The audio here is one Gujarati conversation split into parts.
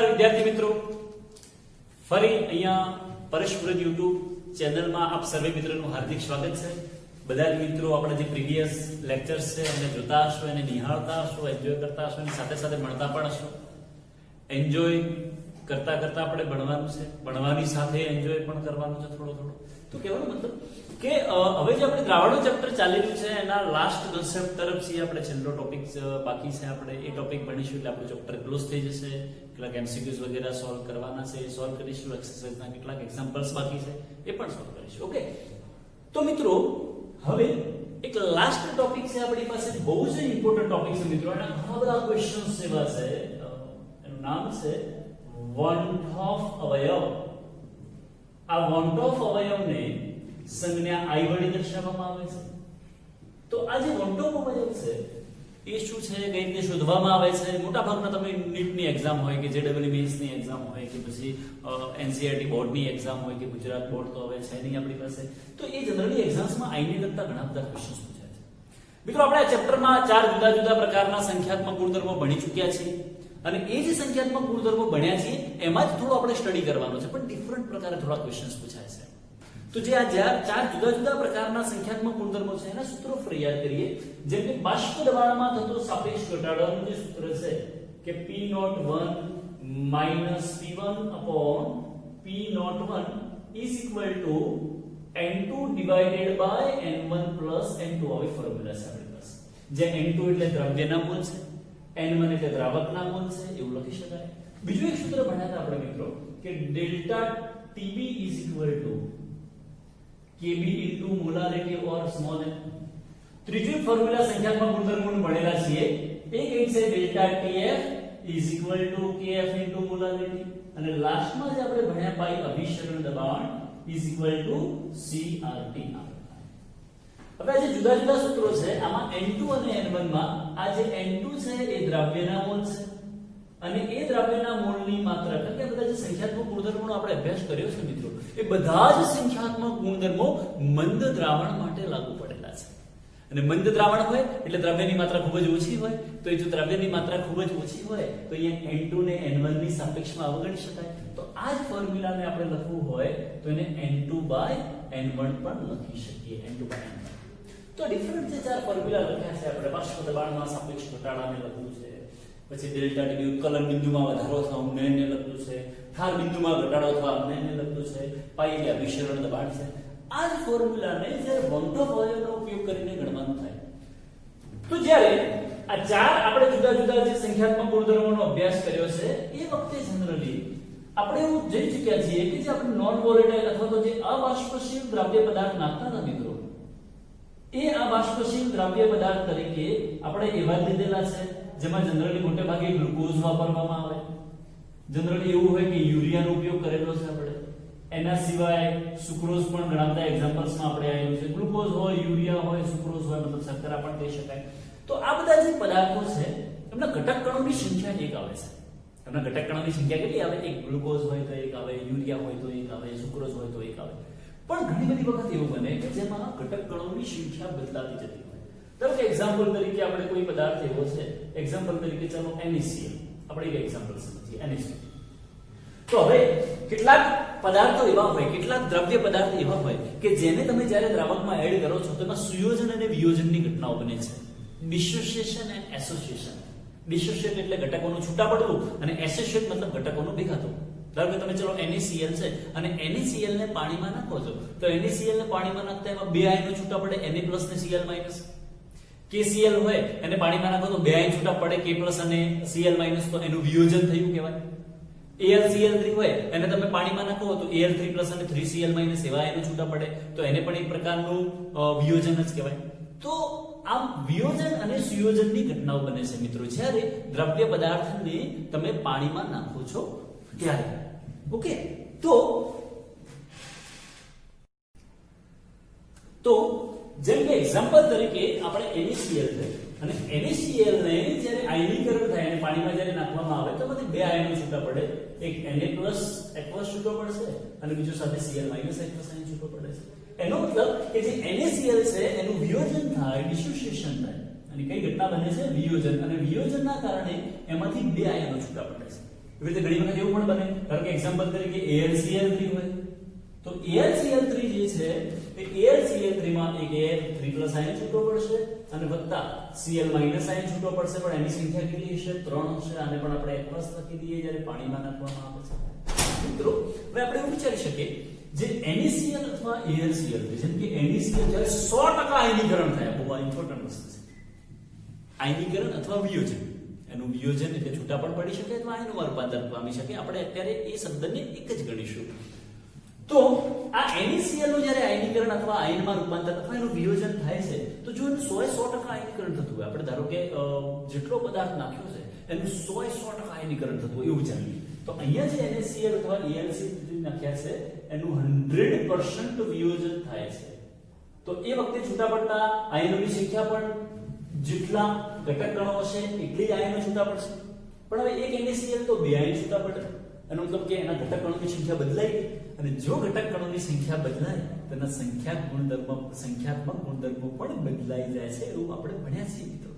નમસ્કાર વિદ્યાર્થી મિત્રો, ફરી અહીંયા પરેશ વ્રત યુટ્યુબ ચેનલમાં આપ સર્વે મિત્રોનું હાર્દિક સ્વાગત છે. બધા જ મિત્રો આપણા જે પ્રીવિયસ લેક્ચર્સ છે એમને જોતા હશો, એને નિહાળતા હશો, એન્જોય કરતા હશો અને સાથે સાથે ભણતા પણ હશો. એન્જોય કરતા કરતા આપણે ભણવાનું છે, ભણવાની સાથે એન્જોય પણ કરવાનું છે થોડો થોડો. તો કહેવાનો મતલબ કે હવે જે આપણે દ્રાવણો ચેપ્ટર ચાલી રહ્યું છે એના લાસ્ટ કન્સેપ્ટ તરફ આપણે છેલ્લો ટોપિક બાકી છે. આપણે એ ટોપિક ભણીશું એટલે આપણું ચેપ્ટર ક્લોઝ થઈ જશે. કેટલાક એમસીક્યુઝ વગેરે સોલ્વ કરવાના છે, એ સોલ્વ કરીશું. એક્સરસાઇઝના કેટલાક એક્ઝામ્પલ્સ બાકી છે, એ પણ સોલ્વ કરીશું. ઓકે, તો મિત્રો હવે એક લાસ્ટ ટોપિક છે આપણી પાસે, બહુ જ ઇમ્પોર્ટન્ટ ટોપિક છે મિત્રો. અને ઘણા બધા ક્વેશ્ચન્સ એવા છે. એનું નામ છે વોન્ટ ઓફ અવયવ. આ વોન્ટ ઓફ અવયવને સંજ્ઞા આઈ વડે દર્શાવવામાં આવે છે. તો આ જે વોન્ટ ઓફ અવયવ છે એ શું છે, કઈ રીતે શોધવામાં આવે છે? મોટા ભાગના તમે નીટની એક્ઝામ હોય કે જેડબલ્યુબીએસ ની એક્ઝામ હોય કે પછી એનસીઈઆરટી બોર્ડની એક્ઝામ હોય કે ગુજરાત બોર્ડ તો હવે છે નહીં આપણી પાસે, તો એ જનરલી એક્ઝામ્સમાં આઈને લગતા ઘણા બધા ક્વેશ્ચન્સ પૂછાય છે. મિત્રો આપણે આ ચેપ્ટરમાં 4 જુદા જુદા પ્રકારના સંખ્યાત્મક ગુણધર્મો ભણી ચૂક્યા છીએ અને એ જે સંખ્યાત્મક ગુણધર્મો ભણ્યા છીએ એમાં જ થોડું આપણે સ્ટડી કરવાનું છે, પણ ડિફરન્ટ પ્રકારે થોડા ક્વેશ્ચન્સ પૂછાય છે. તો જે આ 4 જુદા જુદા પ્રકારના સંખ્યાત્મક ગુણધર્મો છે એના સૂત્રો ફરી યાદ કરીએ. જેમ કે બાષ્પ દબાણમાં થતો સાપેક્ષ ઘટાડોનું જે સૂત્ર છે કે P01 P1 upon P01 is equal to N2 divided by N1 plus N2. આવી ફોર્મ્યુલા છે આપણી પાસે. જે N2 એટલે દ્રવ્યના મોલ છે, N1 એટલે દ્રાવકના મોલ છે, એવું લખી શકાય. બીજું એક સૂત્ર ભણ્યા હતા આપણે મિત્રો કે delta TB is equal to Kb into molarity or small m. ત્રીજું ફોર્મ્યુલા સંખ્યાત્મક ગુણધર્મોનું ભણેલા છીએ. એક છે delta TF is equal to Kf into molarity અને લાસ્ટમાં જે આપણે ભણ્યા પાઈ અભિસરણ દબાણ is equal to CRT. હવે આ જે જુદા જુદા સૂત્રો છે આમાં N2 અને N1 માં આ જે N2 છે એ દ્રવ્યના મોલ છે અને એ દ્રવ્યના મોલની માત્રા, એટલે કે બધા જે સંખ્યાત્મક ગુણધર્મોનો આપણે અભ્યાસ કર્યો છે મિત્રો, એ બધા જ સંખ્યાત્મક ગુણધર્મો મંદ દ્રાવણ માટે લાગુ પડેલા છે. અને મંદ દ્રાવણ હોય એટલે દ્રવ્યની માત્રા ખૂબ જ ઓછી હોય. તો એ જો દ્રવ્યની માત્રા ખૂબ જ ઓછી હોય તો અહીંયા N2 ને N1 ની સાપેક્ષમાં અવગણી શકાય. તો આ જ ફોર્મ્યુલાને આપણે લખવું હોય તો એને N2/N1 પણ લખી શકીએ. N2/N1. તો ડિફરન્ટ જે 4 ફોર્મ્યુલા લખ્યા છે આપણે. બાષ્પ દબાણમાં સાપેક્ષ ઘટાડાને લખવું છે, પછી ડેલ્ટા ટી ઉત્કલન બિંદુમાં વધારો થવા ઉન્નયનને લખતું છે, ઠાર બિંદુમાં ઘટાડો થવા ઉન્નયનને લખતું છે, પાઈ એટલે અભિસરણ દબાણ છે. આ જ ફોર્મ્યુલાને જ્યારે વોન્ટ ઓફ અવયવનો ઉપયોગ કરીને ગણવાનું થાય. તો જ્યારે આ 4 આપણે જુદા જુદા જે સંખ્યાત્મક ગુણધર્મોનો અભ્યાસ કર્યો છે એ વખતે જનરલી આપણે એવું જઈ ચૂક્યા છીએ કે જે આપણે નોન વોલેટાઇલ અથવા તો જે અબાષ્પશીલ દ્રવ્ય પદાર્થ નાખતા હતા મિત્રો, એ અબાષ્પશીલ દ્રવ્ય પદાર્થ તરીકે આપણે એવા લીધેલા છે જેમાં જનરલી મોટે ભાગે ગ્લુકોઝ વાપરવામાં આવે. જનરલી એવું હોય કે યુરિયાનો ઉપયોગ કરેલો છે આપણે. એના સિવાય સુક્રોઝ પણ ઘણા બધા એક્ઝામ્પલ્સમાં આપણે આવેલું છે. ગ્લુકોઝ હોય, યુરિયા હોય, સુક્રોઝ હોય, મતલબ શર્કરા પણ કહી શકાય. તો આ બધા જે પદાર્થો છે એમના ઘટક કણોની સંખ્યા એક આવે છે. એમના ઘટક કણોની સંખ્યા કેટલી આવે? એક ગ્લુકોઝ હોય તો એક આવે, યુરિયા હોય તો એક આવે, સુક્રોઝ હોય તો એક આવે. પણ ઘણી બધી વખત એવું બને કે જેમાં ઘટક કણોની સંખ્યા બદલાતી જતી હોય. ધારો કે એક્ઝામ્પલ તરીકે આપણે કોઈ પદાર્થ એવો છે, એક્ઝામ્પલ તરીકે ચાલો NaCl, આપણે એક એક્ઝામ્પલ સમજીએ NaCl. તો હવે કેટલાક પદાર્થો એવા હોય, કેટલાક દ્રવ્ય પદાર્થ એવા હોય કે જેને તમે જ્યારે દ્રાવકમાં એડ કરો છો તો એમાં સુયોજન અને વિયોજનની ઘટનાઓ બને છે. Dissociation and association. ડિસોસિએટ એટલે ઘટકોનું છૂટા પડવું અને એસોસિએટ મતલબ ઘટકોનું ભેગા થવું. ધારો કે તમે ચલો NaCl છે અને NaCl ને પાણીમાં નાખો છો તો NaCl ને પાણીમાં નાખતા એમાં બે આયનો છૂટા પડે, Na+ ને Cl-. KCl હોય એને પાણીમાં નાખો તો બે આયન છૂટા પડે, K+ અને Cl- તો એનું વિયોજન થયું કહેવાય. AlCl3 હોય એને તમે પાણીમાં નાખો તો Al3+ અને 3Cl- એવા આયનો છૂટા પડે, તો એને પણ એક પ્રકારનું વિયોજન જ કહેવાય. તો આમ વિયોજન અને સુયોજનની ઘટનાઓ બને છે મિત્રો જ્યારે દ્રવ્ય પદાર્થને તમે પાણીમાં નાખો છો ત્યારે. ઓકે, તો જેમ કે એક્ઝામ્પલ તરીકે આપણે NaCl છે અને NaCl ને જ્યારે આયનીકરણ થાય અને પાણીમાં જ્યારે નાખવામાં આવે તો બધી બે આયનો છૂટા પડે. એક Na+ aqueous છૂટો પડશે અને બીજો સાથે Cl- aqueous આયન છૂટો પડે છે. એનો મતલબ કે જે NaCl છે એનું વિયોજન થાય, ડિસોસિએશન થાય અને કઈ ઘટના બને છે? વિયોજન. અને વિયોજનના કારણે એમાંથી બે આયનો છૂટા પડે છે. એવી રીતે ઘણી વખત એવું પણ બને, ધારો કે એક્ઝામ્પલ તરીકે AlCl3 હોય તો AlCl3 જે છે એ AlCl3 માં એક Al3+ આયન છૂટો પડશે અને વત્તા Cl- આયન છૂટો પડશે, પણ એની સંખ્યા કેટલી હશે? 3 હશે. આને પણ આપણે H+ લખી દઈએ જ્યારે પાણીમાં નાખવામાં આવે છે. મિત્રો હવે આપણે એવું વિચારી શકીએ જે NaCl અથવા AlCl3 જેમ કે NaCl જ્યારે 100% આયનીકરણ થાય, બહુ ઇમ્પોર્ટન્ટ વસ્તુ છે. આયનીકરણ અથવા વિયોજન, એનું વિયોજન એટલે છૂટા પણ પડી શકે અથવા આયનોમાં રૂપાંતર પામી શકે. આપણે અત્યારે એ શબ્દને એક જ ગણીશું. તો આ NaCl નું જ્યારે આયનીકરણ અથવા આયનમાં રૂપાંતર અથવા એનું વિયોજન થાય છે તો જો એનું 100% આયનીકરણ થતું હોય, આપણે ધારો કે જેટલો પદાર્થ નાખ્યો છે એનું 100% આયનીકરણ થતું હોય એવું વિચારીએ, તો અહીંયા જે NaCl અથવા AlCl3 નાખ્યા છે એનું 100% વિયોજન થાય છે. તો એ વખતે છૂટા પડતા આયનોની સંખ્યા પણ જેટલા ઘટક કણો હશે એટલી જ આયનો છૂટા પડશે. પણ હવે એક NaCl તો 2 આયન છૂટા પડે, એનો મતલબ કે એના ઘટક કણોની સંખ્યા બદલાઈ ગઈ, અને જો ઘટક કણોની સંખ્યા બદલાય તો એના સંખ્યાત્મક ગુણધર્મો પણ બદલાઈ જાય છે, એવું આપણે ભણ્યા છીએ મિત્રો.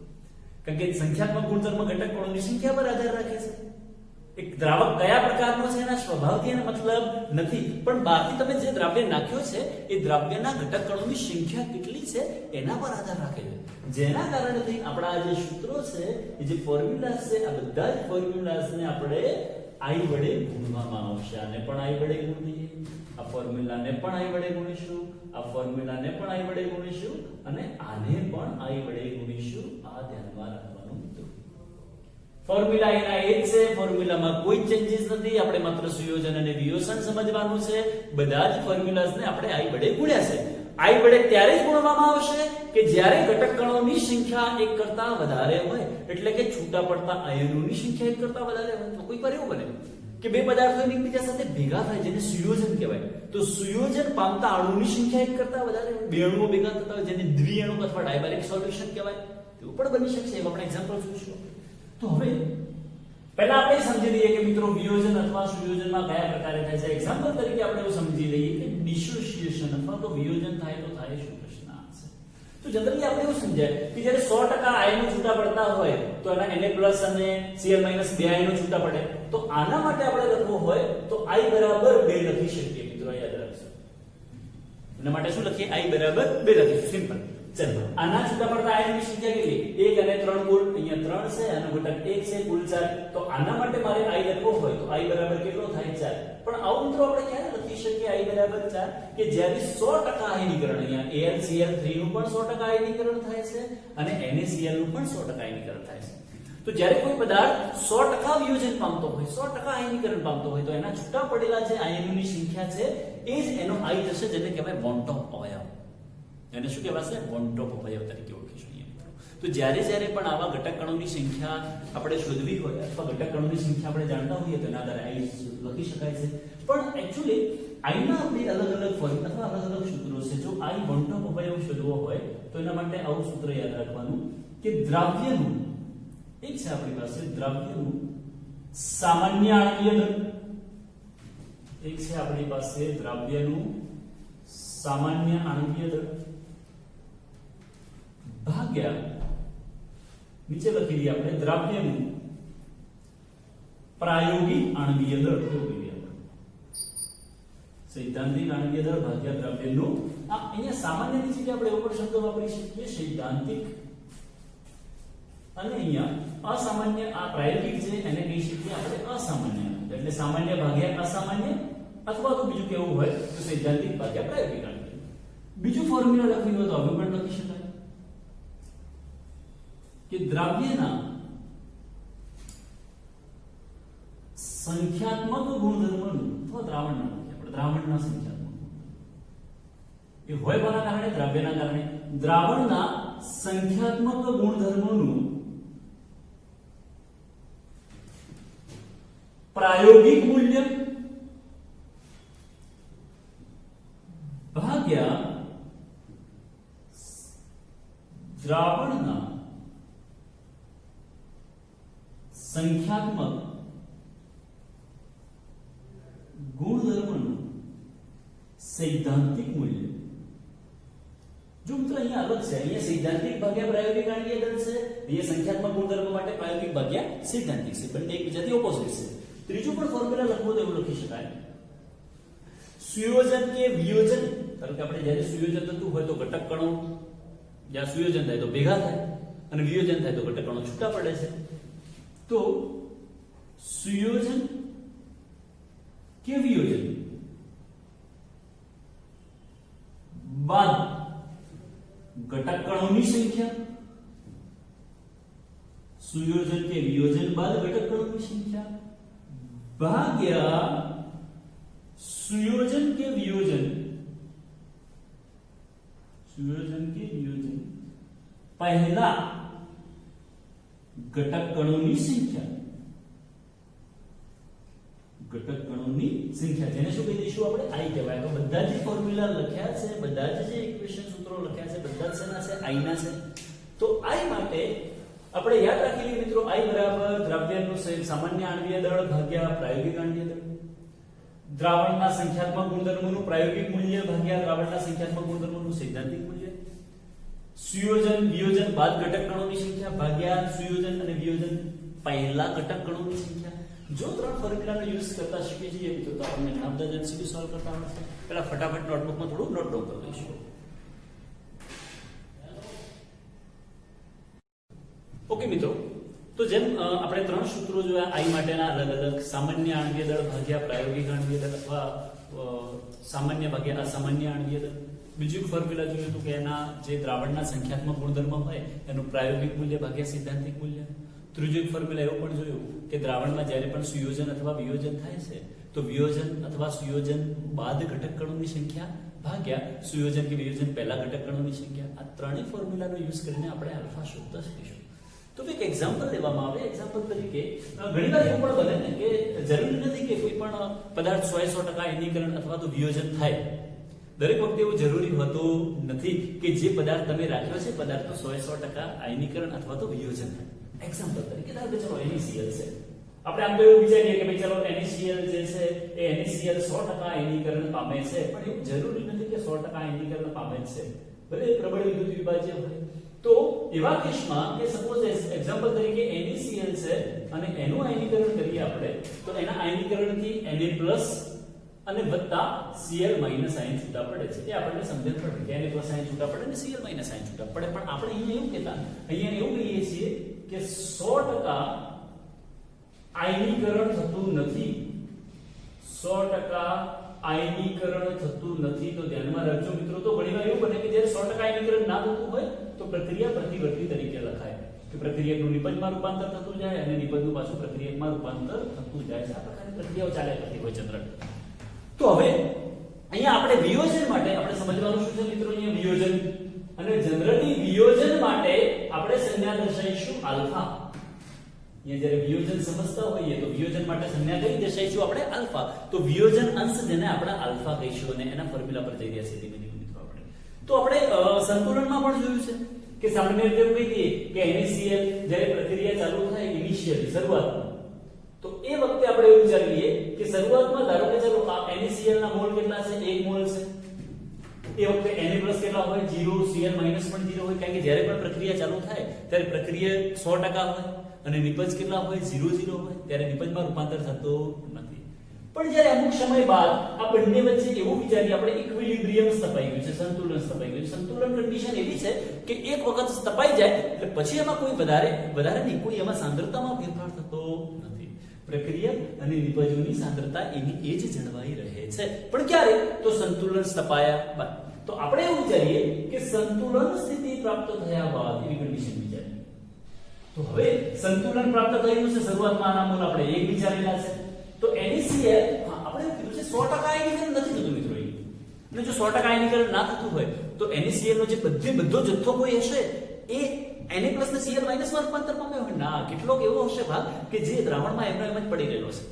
કારણ કે સંખ્યાત્મક ગુણધર્મ ઘટક કણોની સંખ્યા પર આધાર રાખે છે. એક દ્રાવક કયા પ્રકારનો છે એના સ્વભાવથી એનો મતલબ નથી, પણ બહારથી તમે જે દ્રવ્ય નાખ્યો છે એ દ્રવ્યના ઘટક કણોની સંખ્યા કેટલી છે એના પર આધાર રાખે છે. જેના કારણેથી આપણા જે સૂત્રો છે એ જે ફોર્મ્યુલા છે, આ બધા જ ફોર્મ્યુલાસને આપણે I વડે ગુણવામાં આવશે. આને પણ I વડે ગુણીએ, આ ફોર્મ્યુલાને પણ I વડે ગુણીશું, આ ફોર્મ્યુલાને પણ I વડે ગુણીશું અને આને પણ I વડે ગુણીશું. આ ધ્યાનમાં રાખવાનું મિત્રો. ફોર્મ્યુલા એના એ જ છે, ફોર્મ્યુલામાં કોઈ ચેન્જીસ નથી. આપણે માત્ર સુયોજન અને વિયોજન સમજવાનું છે. બધા જ ફોર્મ્યુલાસને આપણે I વડે ગુણ્યા છે. I વડે ત્યારે જ ગુણવામાં આવશે કે જ્યારે ઘટક કણોની સંખ્યા એક કરતા વધારે હોય, એટલે કે છૂટા પડતા આયનોની સંખ્યા એક કરતા વધારે હોય. તો કોઈ વાર એવું બને કે બે પદાર્થો એકબીજા સાથે ભેગા થાય જેને સુયોજન કહેવાય, તો સુયોજન પામતા અણુની સંખ્યા એક કરતા વધારે હોય, બે અણુઓ ભેગા થતા હોય જેને દ્વિઅણુક અથવા ડાયબેરિક સોલ્યુશન કહેવાય. તેવું પણ બની શકશે, એવા આપણે એક્ઝામ્પલ જોઈશું. તો હવે પહેલા આપણે સમજી લઈએ કે મિત્રો વિયોજન અથવા સુયોજનમાં કયા પ્રકારે થાય છે. એક્ઝામ્પલ તરીકે આપણે એવું સમજી લઈએ કે ડિસોસિએશન અથવા તો વિયોજન થાય તો થાય શું? પ્રશ્ન આ છે. તો જનરલી આપણે એવું સમજાય કે જ્યારે 100% આયનો છૂટા પડતા હોય તો એના Na+ અને Cl- 2 આયનો છૂટા પડે, તો આના માટે આપણે લખવું હોય તો I બરાબર 2 લખી શકીએ મિત્રો, યાદ રાખજો. એના માટે શું લખીએ? I બરાબર 2 લખીશું, સિમ્પલ. ચલો આના છૂટા પડતા આયનની સંખ્યા કેટલી? 1 અને 3 કુલ, અહીંયા 3 છે, આનો ઘટક 1 છે, કુલ 4. તો આના માટે મારે I લખવો હોય તો I બરાબર કેટલો થાય? 4. પણ આવું મિત્રો આપણે ક્યારે લખી શકીએ I બરાબર 4? કે જ્યારે 100% આયનીકરણ, અહીંયા AlCl3 નું પણ 100% આયનીકરણ થાય છે અને NaCl નું પણ 100% આયનીકરણ થાય છે. તો જ્યારે કોઈ પદાર્થ 100% વિયોજન પામતો હોય, 100% આયનીકરણ પામતો હોય, તો એના છૂટા પડેલા જે આયનોની સંખ્યા છે એ જ એનો I થશે, જેને કહેવાય વોન ટોપ અવયવ. એને શું કહેવાશે? વોન ટોપ અવયવ તરીકે ઓળખીશું અહીંયા મિત્રો. તો જ્યારે પણ આવા ઘટક કણોની સંખ્યા આપણે શોધવી હોય અથવા ઘટક કણોની સંખ્યા આપણે જાણતા હોઈએ તો એના આધારે I લખી શકાય છે. પણ એક્ચ્યુઅલી I ના બે અલગ અલગ ફોર્મ્યુલા અથવા અલગ અલગ સૂત્રો છે. જો I વોન ટોપ અવયવ શોધવો હોય તો એના માટે આવું સૂત્ર યાદ રાખવાનું કે દ્રવ્યનું, એક છે આપણી પાસે દ્રવ્યનું સામાન્ય આણ્વીય દળ, એક છે આપણી પાસે દ્રવ્યનું સામાન્ય આણ્વીય દળ ભાગ્યા નીચે લખી દઈએ આપણે દ્રવ્યનું પ્રાયોગિક આણ્વીય દળ. સૈદ્ધાંતિક આણ્વીય દળ ભાગ્યા દ્રવ્યનું, અહીંયા સામાન્યની જગ્યાએ આપણે એવો પણ શબ્દ વાપરી શકીએ સૈદ્ધાંતિક, અને અહીંયા અસામાન્ય, આ પ્રાયોગિક છે એને કહી શકીએ આપણે અસામાન્ય. એટલે સામાન્ય ભાગ્યા અસામાન્ય, અથવા તો બીજું કેવું હોય તો સૈદ્ધાંતિક ભાગ્યા પ્રાયોગિક આણ્વીય. બીજું ફોર્મ્યુલા લખવી હોય તો હવે પણ લખી શકાય કે દ્રવ્યના સંખ્યાત્મક ગુણધર્મનું અથવા દ્રાવણના સંખ્યાત્મક એ હોય કોના કારણે? દ્રવ્યના કારણે. દ્રાવણના સંખ્યાત્મક ગુણધર્મનું પ્રાયોગિક મૂલ્ય ભાગ્યા દ્રાવણના સંખ્યાત્મક ગુણધર્મનું સૈદ્ધાંતિક મૂલ્ય. જો મિત્રો અહીંયા અલગ છે, અહીંયા સૈદ્ધાંતિક ભાગ્યા પ્રાયોગિક આણ્વીય દળ છે, અહીંયા સંખ્યાત્મક ગુણધર્મ માટે પ્રાયોગિક ભાગ્યા સૈદ્ધાંતિક છે, બંને એકબીજાથી ઓપોઝિટ છે. ત્રીજું પણ ફોર્મ્યુલા લખવો તો એવું લખી શકાય, સુયોજન કે વિયોજન, કારણ કે આપણે જ્યારે સુયોજન થતું હોય તો ઘટક કણો જ્યાં સુયોજન થાય તો ભેગા થાય અને વિયોજન થાય તો ઘટક કણો છૂટા પડે છે. તો સુયોજન કે વિયોજન બાદ ઘટક કણોની સંખ્યા, સુયોજન કે વિયોજન બાદ ઘટક કણોની સંખ્યા ભાગ્યા સુયોજન કે વિયોજન પહેલા ઘટક કણોની સંખ્યા, જેને શું કહી દઈશું આપણે? આઈ કહેવાય. તો બધા જે ફોર્મ્યુલા લખ્યા છે, બધા જે ઇક્વેશન સૂત્રો લખ્યા છે, બધા જ શેના છે? આઈ ના છે. તો આઈ માટે આપણે યાદ રાખી લઈએ મિત્રો, આઈ બરાબર દ્રવ્યનું સામાન્ય આણ્વીય દળ ભાગ્યા પ્રાયોગિક આણ્વીય દળ, દ્રાવણના સંખ્યાત્મક ગુણધર્મોનું પ્રાયોગિક મૂલ્ય ભાગ્યા દ્રાવણના સંખ્યાત્મક ગુણધર્મોનું સૈદ્ધાંતિક મૂલ્ય, સુયોજન વિયોજન બાદ ઘટક કણોની સંખ્યા ભાગ્યા સુયોજન અને વિયોજન પહેલા ઘટક કણોની સંખ્યા. જો ત્રણ ફોર્મ્યુલાનો યુઝ કરતા શીખી જઈએ મિત્રો તો આપણને ઘણા બધા MCQ સોલ્વ કરતા આવડશે. પહેલા ફટાફટ નોટબુકમાં થોડું નોટ ડાઉન કરી દઈશું. ઓકે મિત્રો, તો જેમ આપણે ત્રણ સૂત્રો જોયા આઈ માટેના અલગ અલગ, સામાન્ય આણ્વીય દળ ભાગ્યા પ્રાયોગિક આણ્વીય દળ અથવા સામાન્ય ભાગ્યા અસામાન્ય આણ્વીય દળ. બીજું ફોર્મ્યુલા જોયું હતું કે એના જે દ્રાવણના સંખ્યાત્મક ગુણધર્મ હોય એનું પ્રાયોગિક મૂલ્ય ભાગ્યા સૈદ્ધાંતિક મૂલ્ય. ત્રીજું ફોર્મ્યુલા એવું પણ જોયું કે દ્રાવણમાં જ્યારે પણ સુયોજન અથવા વિયોજન થાય છે તો વિયોજન અથવા સુયોજન બાદ ઘટક કણોની સંખ્યા ભાગ્યા સુયોજન કે વિયોજન પહેલા ઘટક કણોની સંખ્યા. આ ત્રણેય ફોર્મ્યુલાનો યુઝ કરીને આપણે આલ્ફા શોધતા શીખીશું. તો એક એક્ઝામ્પલ લેવામાં આવે. એક્ઝામ્પલ તરીકે ઘણીવાર એવું પણ બને ને કે જરૂરી નથી કે કોઈ પણ પદાર્થ 100% આયનીકરણ અથવા તો વિયોજન થાય. દરેક વખતે એવું જરૂરી હોતું નથી કે જે પદાર્થ તમે રાખ્યો છે પદાર્થનો 100% આયનીકરણ અથવા તો વિયોજન થાય. એક્ઝામ્પલ તરીકે ધારો કે ચલો NaCl છે. આપણે આમ તો એવું વિચારીએ કે ભાઈ ચલો NaCl જે છે એ NaCl 100% આયનીકરણ પામે છે, પણ એવું જરૂરી નથી કે 100% આયનીકરણ પામે છે. ભલે પ્રબળ વિદ્યુત વિભાજ્ય હોય. તો એવા કેસમાં કે સપોઝ એક્ઝામ્પલ તરીકે NaCl છે અને એનું આયનીકરણ કરીએ આપણે તો એના આયનીકરણથી Na+ અને વત્તા Cl- આયન છૂટા પડે છે. એ આપણને સમજણ પડે કે Na+ આયન છૂટા પડે અને Cl- આયન છૂટા પડે. પણ આપણે અહીંયા એવું કહીએ છીએ કે 100% આયનીકરણ થતું નથી, 100% આયનીકરણ થતું નથી. તો ધ્યાનમાં રાખજો મિત્રો. તો ઘણીવાર એવું બને કે જ્યારે 100% આયનીકરણ ના થતું હોય તો પ્રક્રિયા પ્રતિવર્તી તરીકે લખાય કે પ્રક્રિયકનું નિપજમાં રૂપાંતર થતું જાય અને નિપજનું પાછું પ્રક્રિયકમાં રૂપાંતર થતું જાય છે. આ પ્રકારની પ્રક્રિયાઓ ચાલ્યા કરતી હોય ચંદ્ર. તો હવે અહીંયા આપણે વિયોજન માટે આપણે સમજવાનું શું છે મિત્રો? અહીંયા વિયોજન અને જનરલી વિયોજન માટે આપણે સંજ્ઞા દર્શાવીશું આલ્ફા. અહીંયા જ્યારે વિયોજન સમજતા હોઈએ તો વિયોજન માટે સંજ્ઞા કઈ દર્શાવીશું આપણે? આલ્ફા. તો વિયોજન અંશ જેને આપણે આલ્ફા કહીશું અને એના ફોર્મ્યુલા પર જઈ રહ્યા છે ધીમે ધીમે મિત્રો આપણે. તો આપણે સંતુલનમાં પણ જોયું છે કે સામાન્ય રીતે એવું કહી દઈએ કે NaCl જ્યારે પ્રક્રિયા ચાલુ થાય ઇનિશિયલી શરૂઆતમાં, તો એ વખતે આપણે એવું વિચારીએ કે શરૂઆતમાં ધારો કે ચલો આ NaCl ના મોલ કેટલા છે? 1 મોલ છે. એ વખતે Na+ કેટલા હોય? 0. Cl- પણ 0 હોય, કારણ કે જ્યારે પણ પ્રક્રિયા ચાલુ થાય ત્યારે પ્રક્રિયા 100% હોય અને નિપજ કેટલા હોય? 0 હોય. ત્યારે નિપજમાં રૂપાંતર થતું નથી. પણ જ્યારે અમુક સમય બાદ આ બંને વચ્ચે એવું વિચારીએ આપણે ઇક્વિલિબ્રિયમ સ્થપાઈ ગયું છે, સંતુલન સ્થપાઈ ગયું છે. સંતુલન કન્ડિશન એવી છે કે એક વખત સ્થપાઈ જાય એટલે પછી એમાં કોઈ વધારે નહીં, કોઈ એમાં સાંદ્રતામાં ફેરફાર થતો નથી. પ્રક્રિયા અને નિપજોની સાંદ્રતા એની એ જ જળવાઈ રહે છે. પણ ક્યારે? તો સંતુલન સ્થપાયા બાદ. તો આપણે એવું વિચારીએ કે સંતુલન સ્થિતિ પ્રાપ્ત થયા બાદ એવી કન્ડિશન વિચારીએ. તો હવે સંતુલન પ્રાપ્ત થયું છે, શરૂઆતમાં આના મોલ આપણે 1 વિચારેલા છે. તો NaCl આપણે એવું કીધું છે 100% આયનીકરણ નથી થતું મિત્રો. અને જો 100% આયનીકરણ ના થતું હોય તો NaCl નો જે બધો જથ્થો કોઈ હશે એ Na+ ને Cl- માં રૂપાંતર પામ્યો હોય ના. કેટલોક એવો હશે ભાગ કે જે દ્રાવણમાં એમનો એમ જ પડી રહેલો છે.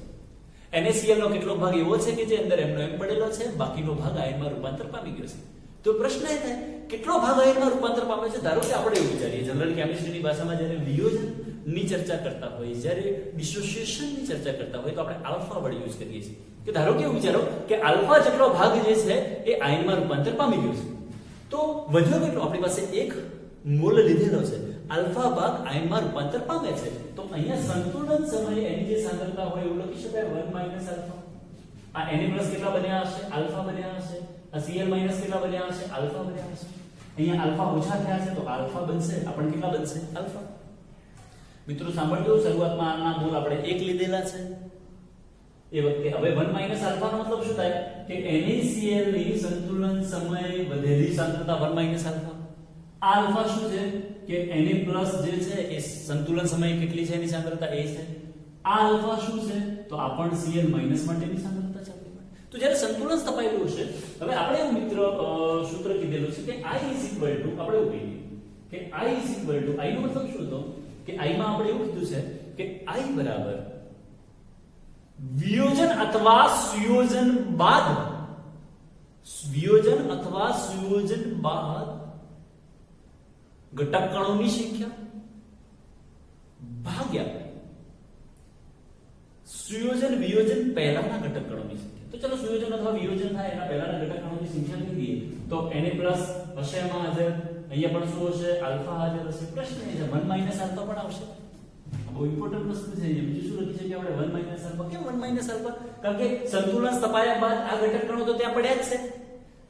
NaCl નો કેટલોક ભાગ એવો છે કે જે અંદર એમનો એમ પડેલો છે, બાકીનો ભાગ આયનમાં રૂપાંતર પામી ગયો છે. તો પ્રશ્ન એ થાય કેટલો ભાગ આયનમાં રૂપાંતર પામે છે? ધારો કે આપણે એવું વિચારીએ જનરલ કેમિસ્ટ્રીની ભાષામાં જ્યારે વિયોજન ની ચર્ચા કરતા હોય, જ્યારે ડિસોસિએશન ની ચર્ચા કરતા હોય તો આપણે આલ્ફા વર્ડ યુઝ કરીએ છીએ. કે ધારો કે એવું વિચારો કે આલ્ફા જેટલો ભાગ જે છે એ આયનમાં રૂપાંતર પામી ગયો છે. તો વધ્યો કેટલો? આપણી પાસે 1 મોલ લીધેલો છે. આલ્ફા ભાગ i માં રૂપાંતર પામે છે. તો અહીંયા સંતુલન સમયે એની જે સાંદ્રતા હોય એવું લખી શકાય 1 - આલ્ફા. આ Na પ્લસ કેટલા બન્યા હશે? આલ્ફા બન્યા હશે. આ Cl માઈનસ કેટલા બન્યા હશે? આલ્ફા બન્યા હશે. અહીંયા આલ્ફા ઓછા થયા છે તો આલ્ફા બનશે. આપણે કેટલા બનશે? આલ્ફા. મિત્રો સાંભળજો, શરૂઆતમાં આના મોલ આપણે 1 લીધેલા છે. એ વખતે હવે 1 - આલ્ફા નો મતલબ શું થાય કે NaCl ની સંતુલન સમયે વધેલી સાંદ્રતા 1 - આલ્ફા. આ આલ્ફા શું છે કે Na પ્લસ જે છે એ સંતુલન સમયે કેટલી છે એની સાંદ્રતા a છે. આ આલ્ફા શું છે તો આ પણ Cl માઈનસ માટેની સાંદ્રતા છે. તો જ્યારે સંતુલન સ્થપાયેલું છે, હવે આપણે એવું મિત્ર સૂત્ર કીધેલું છે કે I આપણે એવું કહીએ કે I નો મતલબ શું હતો કે I માં આપણે એવું કીધું છે કે I બરાબર વિયોજન અથવા સુયોજન બાદ ઘટક કણોની સંખ્યા ભાગ્યા સુયોજન વિયોજન પહેલાના ઘટક કણોની સંખ્યા. તો ચલો સુયોજન અથવા વિયોજન થાય એના પહેલાના ઘટક કણોની સંખ્યા કીધી તો Na પ્લસ હશે એમાં હાજર, અહીંયા પણ શું હશે? આલ્ફા હાજર હશે. પ્રશ્ન એ છે 1 - આલ્ફા પણ આવશે. બહુ ઇમ્પોર્ટન્ટ વસ્તુ છે. બીજું શું લખી શકીએ આપણે? 1 - આલ્ફા. કેમ 1 - આલ્ફા? કારણ કે સંતુલન સ્થપાયા બાદ આ ઘટક કણો તો ત્યાં પડ્યા જ છે.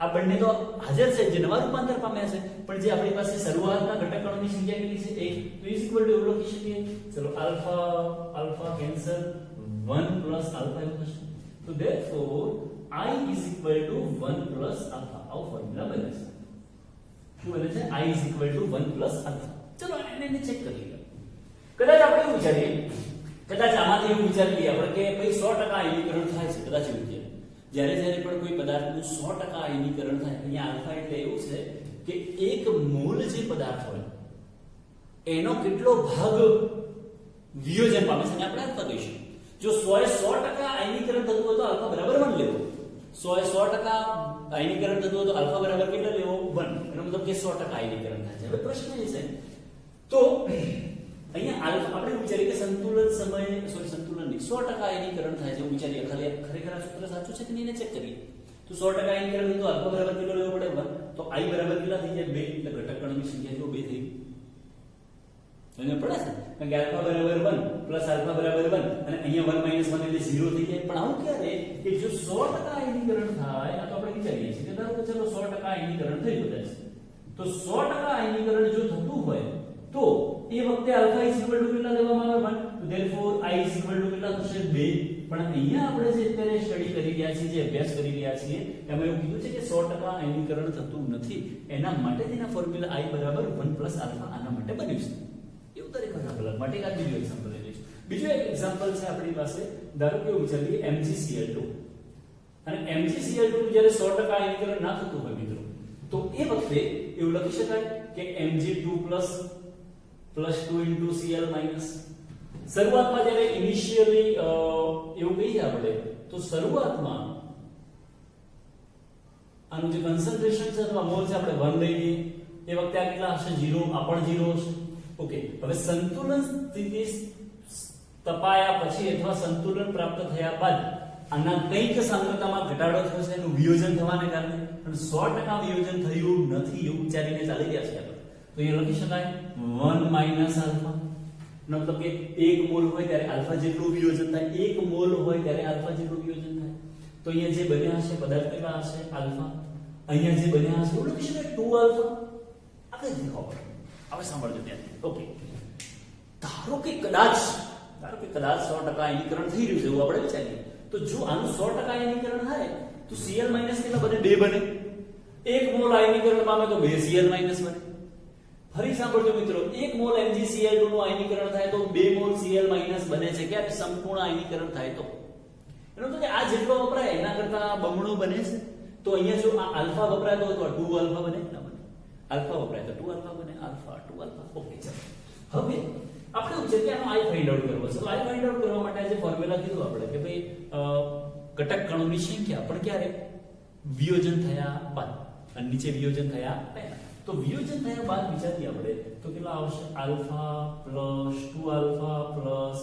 આ બંને તો હાજર છે જે નવા રૂપાંતર પામ્યા છે, પણ જે આપણી પાસે શરૂઆતના ઘટક કણોની સંખ્યા કેટલી છે? 1. તો ઇઝ ઇક્વલ ટુ એવું લખી શકીએ. ચલો આલ્ફા કેન્સલ 1 + આલ્ફા એવું થશે. તો therefore I is equal to 1 + alpha. આવો ફોર્મ્યુલા બને છે. શું બને છે? I is equal to 1 + alpha. ચલો એને ચેક કરી લઈએ. કદાચ આપણે એવું વિચારીએ, કદાચ આમાંથી એવું વિચારી લઈએ આપણે કે ભાઈ 100% આયનીકરણ થાય છે. કદાચ એવું વિચારીએ જ્યારે પણ કોઈ પદાર્થનું 100% આયનીકરણ થાય, અહીંયા આલ્ફા એટલે એવું છે કે 1 મોલ જે પદાર્થ હોય એનો કેટલો ભાગ વિયોજન પામે છે આપણે આલ્ફા કહીશું. જો 100% આયનીકરણ થતું હોય તો આલ્ફા બરાબર 1 લેવો. 100% આયનીકરણ થતું હોય તો આલ્ફા બરાબર કેટલા લેવો? 1. એનો મતલબ કે 100% આયનીકરણ થાય છે. હવે પ્રશ્ન એ છે તો અહીંયા આલ્ફા આપણે વિચારીએ કે સંતુલન સમયે સંતુલન નહીં 100% આયનીકરણ થાય છે વિચારીએ. ખરેખર આ સૂત્ર સાચું છે કે નહીં એને ચેક કરીએ. તો 100% આયનીકરણ તો આલ્ફા બરાબર કેટલો લેવો પડે? 1. તો I બરાબર કેટલા થઈ જાય? 2. એટલે ઘટક કણોની સંખ્યા જો 2 થઈ ગઈ. એને પડે છે કારણ કે આલ્ફા બરાબર 1 પ્લસ આલ્ફા બરાબર 1 અને અહીંયા 1 - 1 એટલે 0 થઈ જાય. પણ આવું ક્યારે કે જો 100% આયનીકરણ થાય, આ તો આપણે વિચારીએ છીએ કે ધારો કે ચલો 100% આયનીકરણ થઈ ગયું છે, તો 100% આયનીકરણ જો થતું હોય તો એ વખતે આલ્ફા ઇઝ ઇક્વલ ટુ કેટલા લેવામાં આવે? 1. તો therefore I is equal two કેટલા થશે? 2. પણ અહીંયા આપણે જે અત્યારે સ્ટડી કરી રહ્યા છીએ, જે અભ્યાસ કરી રહ્યા છીએ, એમાં એવું કીધું છે કે 100% આયનીકરણ થતું નથી. એના માટે તેના ફોર્મ્યુલા I બરાબર 1 + આલ્ફા આના માટે બન્યું છે. એવું દરેક એક્ઝામ્પલ માટે એક બીજું એક્ઝામ્પલ લઈ લઈશું. બીજું એક એક્ઝામ્પલ છે આપણી પાસે. ધારો કે એવું વિચારીએ MgCl2 અને MgCl2 જ્યારે 100% આયનીકરણ ના થતું હોય મિત્રો, તો એ વખતે એવું લખી શકાય કે Mg2+ +2 × Cl-. શરૂઆતમાં જ્યારે ઇનિશિયલી એવું કહીએ આપણે તો શરૂઆતમાં આનું જે કન્સન્ટ્રેશન છે અથવા મોલ છે આપણે 1 લઈ લઈએ. એ વખતે આ કેટલા હશે? 0. આ પણ 0 હશે. ઓકે, હવે સંતુલન સ્થિતિ તપાયા પછી અથવા સંતુલન પ્રાપ્ત થયા બાદ આના કંઈક સાંદ્રતામાં ઘટાડો થયો છે, એનું વિયોજન થવાને કારણે. પણ 100% વિયોજન થયું નથી એવું વિચારીને ચાલી રહ્યા છે આપણે. તો એ લખી શકાય 1 - આલ્ફા. મતલબ કે 1 મોલ હોય ત્યારે આલ્ફા જેટલું વિયોજન થાય. 1 મોલ હોય ત્યારે આલ્ફા જેટલું વિયોજન થાય. તો અહીંયા જે બન્યા હશે પદાર્થ કેટલા હશે? આલ્ફા. અહીંયા જે બન્યા હશે એવું લખી શકાય 2 આલ્ફા. આ કઈ દેખાવ પડે. હવે સાંભળજો ત્યાં. ઓકે, ધારો કે કદાચ 100% આયનીકરણ થઈ રહ્યું છે એવું આપણે વિચારીએ, તો જો આનું 100% આયનીકરણ થાય તો Cl- કેટલા બને? 2 બને. 1 મોલ આયનીકરણ પામે તો 2 Cl- બને. ફરી સાંભળજો મિત્રો, 1 મોલ MgCl2 નું આયનીકરણ થાય તો 2 મોલ Cl- બને છે. કે સંપૂર્ણ આયનીકરણ થાય તો એનો તો કે આ જેટલો વપરાય એના કરતા બમણો બને છે. તો અહીંયા જો આ આલ્ફા વપરાય તો 2 આલ્ફા બને ના બને? આલ્ફા વપરાય તો 2 આલ્ફા બને. Alpha 2 alpha. ઓકે, ચાલો હવે આપણે એવું છે કે આનો I ફાઇન્ડ આઉટ કરવો છે. તો I ફાઇન્ડ આઉટ કરવા માટે જે ફોર્મ્યુલા કીધું આપણે કે ભાઈ ઘટક કણોની સંખ્યા પણ ક્યારે? વિયોજન થયા બાદ અને નીચે વિયોજન થયા પહેલા. તો વિયોજન થયા બાદ વિચારીએ આપણે તો કેટલા આવશે? Alpha plus 2 alpha plus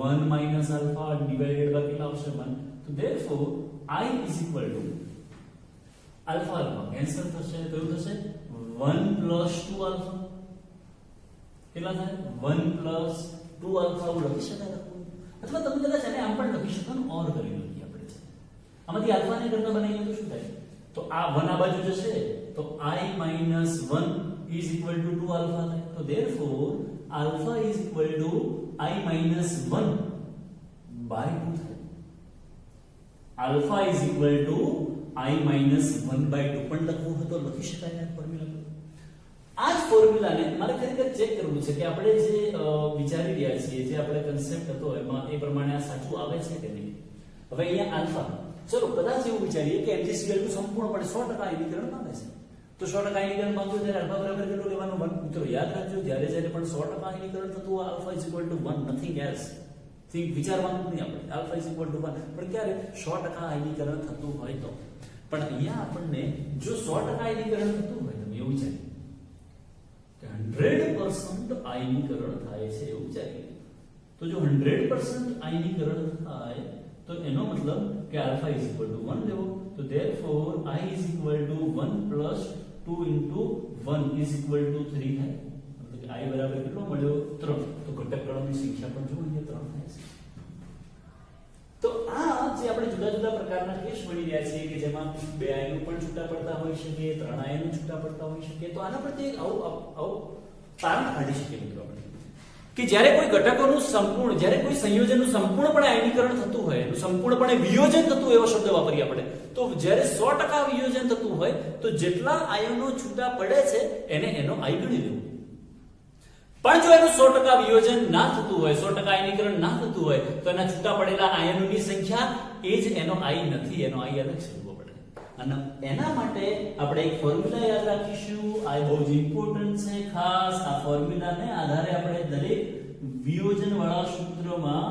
1 - alpha divided by કેટલા આવશે? 1. તો therefore I is equal to alpha cancel થશે તો એવું થશે 1 + 2 આલ્ફા કેટલા થાય 1 પ્લસ 2 આલ્ફા એવું લખી શકાય લખવું, અથવા તમે કદાચ આને આમ પણ લખી શકો ને ઓર કરી લઈએ આપણે છે. આમાંથી આલ્ફા ને કરતા બનાવીએ તો શું થાય? તો આ 1 આ બાજુ જશે તો I minus 1 is equal to 2 alpha થાય. તો therefore alpha is equal to I minus 1 by 2 થાય. alpha is equal to I minus 1 by 2 પણ લખવું હોય તો લખી શકાય આ ફોર્મ્યુલા. આ જ ફોર્મ્યુલાને મારે ખરેખર ચેક કરવું છે કે આપણે જે વિચારી રહ્યા છીએ, જે આપણે કન્સેપ્ટ હતો એમાં એ પ્રમાણે આ સાચું આવે છે કે નહીં. હવે અહીંયા આલ્ફા, ચલો કદાચ એવું વિચારીએ કે MgCl નું સંપૂર્ણપણે 100% આયનીકરણ પામે છે, તો 100% આયનીકરણ પામતું ત્યારે આલ્ફા બરાબર કેટલું લેવાનું? 1. મિત્રો યાદ રાખજો, જ્યારે પણ 100% આયનીકરણ થતું હોય alpha is equal two 1, nothing else. Think વિચારવાનું નહીં આપણે, આલ્ફા ઇઝ ઇક્વલ ટુ 1. પણ ક્યારે 100% આયનીકરણ થતું હોય તો. પણ અહીંયા આપણને જો 100% આયનીકરણ થતું હોય તો એવું છે કે 100% આયનીકરણ થાય છે એવું વિચારીએ. તો જો 100% આયનીકરણ થાય તો એનો મતલબ કે આલ્ફા ઇઝ ઇક્વલ ટુ 1 લેવો. તો therefore I is equal to 1 plus 2 into 1 is equal to 3 થાય. એટલે કે I બરાબર કેટલો મળ્યો? 3. તો ઘટક કણોની સંખ્યા પણ જો અહીંયા 3 થાય છે. તો આ જે આપણે જુદા જુદા પ્રકારના કેસ મળી રહ્યા છે કે જેમાં 2 આયનો પણ છૂટા પડતા હોઈ શકે, 3 આયનો છૂટા પડતા હોઈ શકે, તો આના પરથી આવું તારણ કાઢી શકીએ મિત્રો આપણે કે જ્યારે કોઈ ઘટકોનું સંપૂર્ણ, જ્યારે કોઈ સંયોજનનું સંપૂર્ણપણે આયનીકરણ થતું હોય, એનું સંપૂર્ણપણે વિયોજન થતું હોય એવો શબ્દ વાપરીએ આપણે, તો જ્યારે 100% વિયોજન થતું હોય તો જેટલા આયનો છૂટા પડે છે એને એનો આય ગણી લેવું. પણ જો એનું 100% વિયોજન ના થતું હોય, 100% આયનીકરણ ના થતું હોય તો એના છૂટા પડેલા આયનોની સંખ્યા એ જ એનો આય નથી, એનો આય અલગ શોધવો પડે. અને એના માટે આપણે એક ફોર્મ્યુલા યાદ રાખીશું. આ બહુ જ ઇમ્પોર્ટન્ટ છે. ખાસ આ ફોર્મ્યુલાને આધારે આપણે દરેક વિયોજન વાળા સૂત્રમાં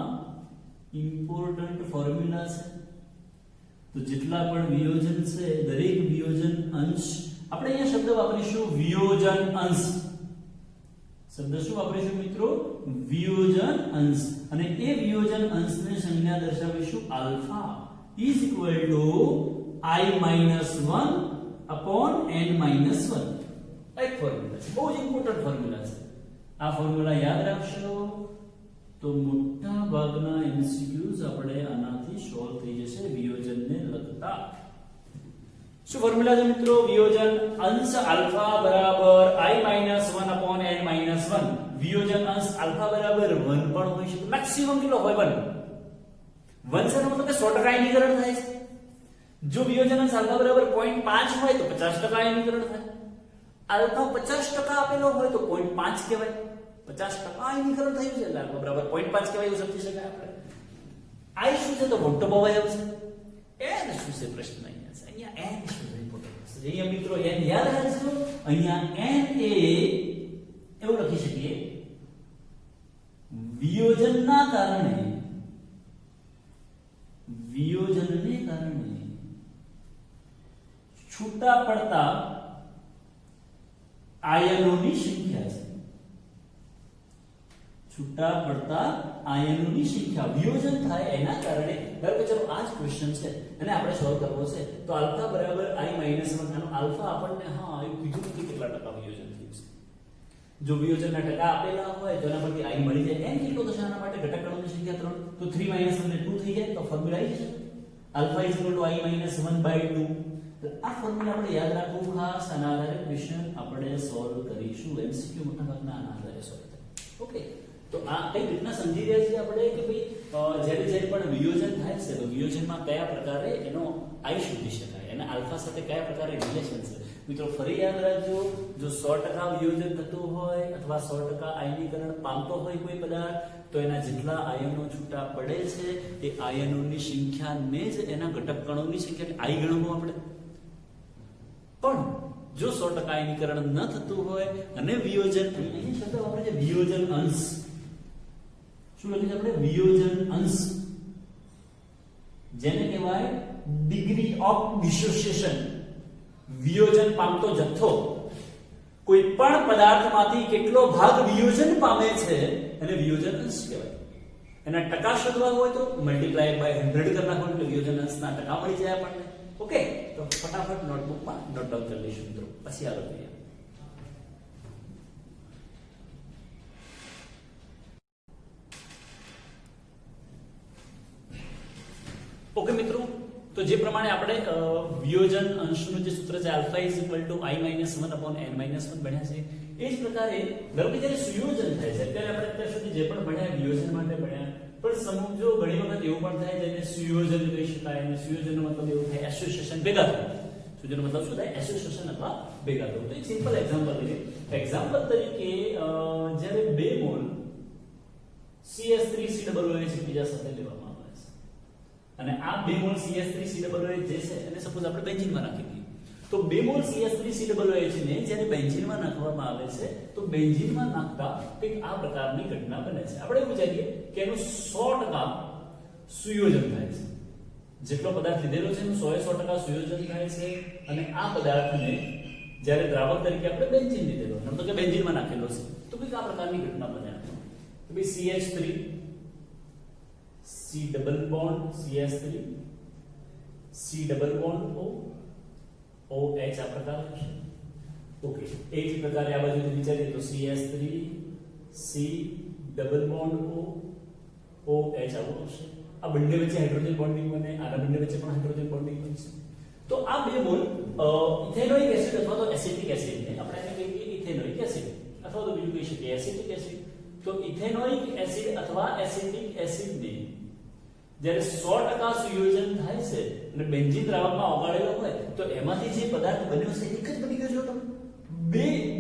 ઇમ્પોર્ટન્ટ ફોર્મ્યુલા છે. તો જેટલા પણ વિયોજન છે દરેક વિયોજન અંશ, આપણે અહીંયા શબ્દ વાપરીશું વિયોજન અંશ. શબ્દ શું વાપરીશું મિત્રો? વિયોજન અંશ. અને એ વિયોજન અંશને સંજ્ઞા દર્શાવીશું alpha is equal two I minus 1 upon n minus 1. એક ફોર્મ્યુલા છે, બહુ જ ઇમ્પોર્ટન્ટ ફોર્મ્યુલા છે. આ ફોર્મ્યુલા યાદ રાખશો તો મોટા ભાગના MCQs આપણે આનાથી સોલ્વ થઈ જશે વિયોજનને લગતા. શું ફોર્મ્યુલા છે મિત્રો? વિયોજન અંશ આલ્ફા બરાબર I minus 1 upon n minus 1. વિયોજન અંશ આલ્ફા બરાબર 1 પણ હોઈ શકે, મેક્સિમમ કેટલો હોય? 1. 1 છે મતલબ કે 100% આયનીકરણ થાય છે. જો વિયોજન અંશ આલ્ફા બરાબર 0.5 હોય તો 50% આયનીકરણ થાય. આલ્ફા 50% આપેલો હોય તો 0.5 કહેવાય. 50% આયનીકરણ થયું છે એટલે આલ્ફા બરાબર 0.5 કહેવાય એવું સમજી શકાય આપણે. I શું છે તો મોટો બવાય છે. n શું છે પ્રશ્ન અહીંયા છે. અહીંયા n શું છે ઇમ્પોર્ટન્ટ છે. અહીંયા મિત્રો n યાદ રાખજો. અહીંયા n એ એવું લખી શકીએ વિયોજનના કારણે, વિયોજનને કારણે છૂટા પડતા આયનોની સંખ્યા છે. છૂટા પડતા આયનોની સંખ્યા વિયોજન થાય એના કારણે. ધારો કે ચલો આ જ ક્વેશ્ચન છે અને આપણે સોલ્વ કરવો છે તો આલ્ફા બરાબર I minus 1. આનો આલ્ફા આપણને એવું કીધું નથી કેટલા ટકા વિયોજન થયું છે. જો વિયોજનના ટકા આપેલા હોય તો એના પરથી I મળી જાય. n કેટલો થશે આના માટે? ઘટક કણોની સંખ્યા 3, તો 3 minus 1 એટલે 2 થઈ જાય. તો ફોર્મ્યુલા આવી જશે alpha is equal two I minus 1 by 2. આ ફોર્મ્યુલા આપણે યાદ રાખવું ખાસ. આના આધારે ક્વેશ્ચન આપણે સોલ્વ કરીશું. MCQ મોટા ભાગના આના આધારે સોલ્વ થાય. ઓકે, તો આ કઈ રીતના સમજી રહ્યા છીએ આપણે કે ભાઈ જ્યારે પણ વિયોજન થાય છે તો વિયોજનમાં કયા પ્રકારે એનો આય શોધી શકાય, એના આલ્ફા સાથે કયા પ્રકારે રિલેશન છે. મિત્રો ફરી યાદ રાખજો, જો 100% વિયોજન થતું હોય અથવા 100% આયનીકરણ પામતો હોય કોઈ પદાર્થ તો એના જેટલા આયનો છૂટા પડે છે એ આયનોની સંખ્યાને જ એના ઘટક કણોની સંખ્યા આય ગણવું આપણે. પણ જો 100% આયનીકરણ ન થતું હોય અને વિયોજન, અહીં શબ્દ વાપરે છે વિયોજન અંશ. શું લખીએ છીએ આપણે? વિયોજન અંશ, જેને કહેવાય ડિગ્રી ઓફ ડિસોસિએશન. વિયોજન પામતો જથ્થો કોઈ પણ પદાર્થમાંથી કેટલો ભાગ વિયોજન પામે છે એને વિયોજન અંશ કહેવાય. એના ટકા શોધવા હોય તો મલ્ટીપ્લાય બાય 100 કરી નાખો એટલે વિયોજન અંશના ટકા મળી જાય આપણને. ઓકે, તો ફટાફટ નોટબુકમાં નોટ ડાઉન કરી લઈશું મિત્રો, પછી આગળ કરીએ. ઓકે મિત્રો, તો જે પ્રમાણે આપણે વિયોજન અંશનું જે સૂત્ર છે alpha is equal two i - 1 upon n - 1 ભણ્યા છે, એ જ પ્રકારે ધારો કે જ્યારે સુયોજન થાય છે, અત્યારે આપણે અત્યાર સુધી જે પણ ભણ્યા વિયોજન માટે ભણ્યા, પણ સમજો ઘણી વખત એવું પણ થાય જેને સુયોજન કહી શકાય, અને સુયોજનનો મતલબ એવું થાય એસોસિએશન ભેગા થવું. સુયોજનનો મતલબ શું થાય? એસોસિએશન અથવા ભેગા થવું. તો એક સિમ્પલ એક્ઝામ્પલ લઈએ. એક્ઝામ્પલ તરીકે જ્યારે 2 મોલ CS3COOH એકબીજા સાથે લેવામાં આવે છે, અને આ 2 મોલ CS3COOH જે છે એને સપોઝ આપણે બેન્ઝીનમાં નાખી દઈએ, તો 2 મોલ CS3COOH ને જ્યારે બેન્ઝીનમાં નાખવામાં આવે છે, તો બેન્ઝીનમાં નાખતા કંઈક આ પ્રકારની ઘટના બને છે. આપણે એવું વિચારીએ કે એનું 100% સુયોજન થાય છે. જેટલો પદાર્થ લીધેલો છે એનું 100% સુયોજન થાય છે, અને આ પદાર્થને જ્યારે દ્રાવક તરીકે આપણે બેન્ઝીન લીધેલો, મતલબ કે બેન્ઝીનમાં નાખેલો છે, તો કંઈક આ પ્રકારની ઘટના બને. તો ભાઈ CH3 C double bond CH3 C double bond O OH આ પ્રકાર થશે. ઓકે, એ જ પ્રકારે આ બાજુથી વિચારીએ તો CH3 C double bond O OH આવું આવશે. આ બંને વચ્ચે હાઇડ્રોજન બોન્ડિંગ બને, આના બંને વચ્ચે પણ હાઇડ્રોજન બોન્ડિંગ બનશે. તો આ 2 મોલ ઇથેનોઇક એસિડ અથવા તો એસિટિક એસિડ ને આપણે એને કહીએ ઇથેનોઇક એસિડ, અથવા તો બીજું કહી શકીએ એસિટિક એસિડ. તો ઇથેનોઇક એસિડ અથવા એસિટિક એસિડ ને જ્યારે 100% સુયોજન થાય છે અને બેન્ઝીન દ્રાવકમાં ઓગાળેલો હોય, તો એમાંથી જે પદાર્થ બન્યો છે એક જ બની ગયો છે. તમે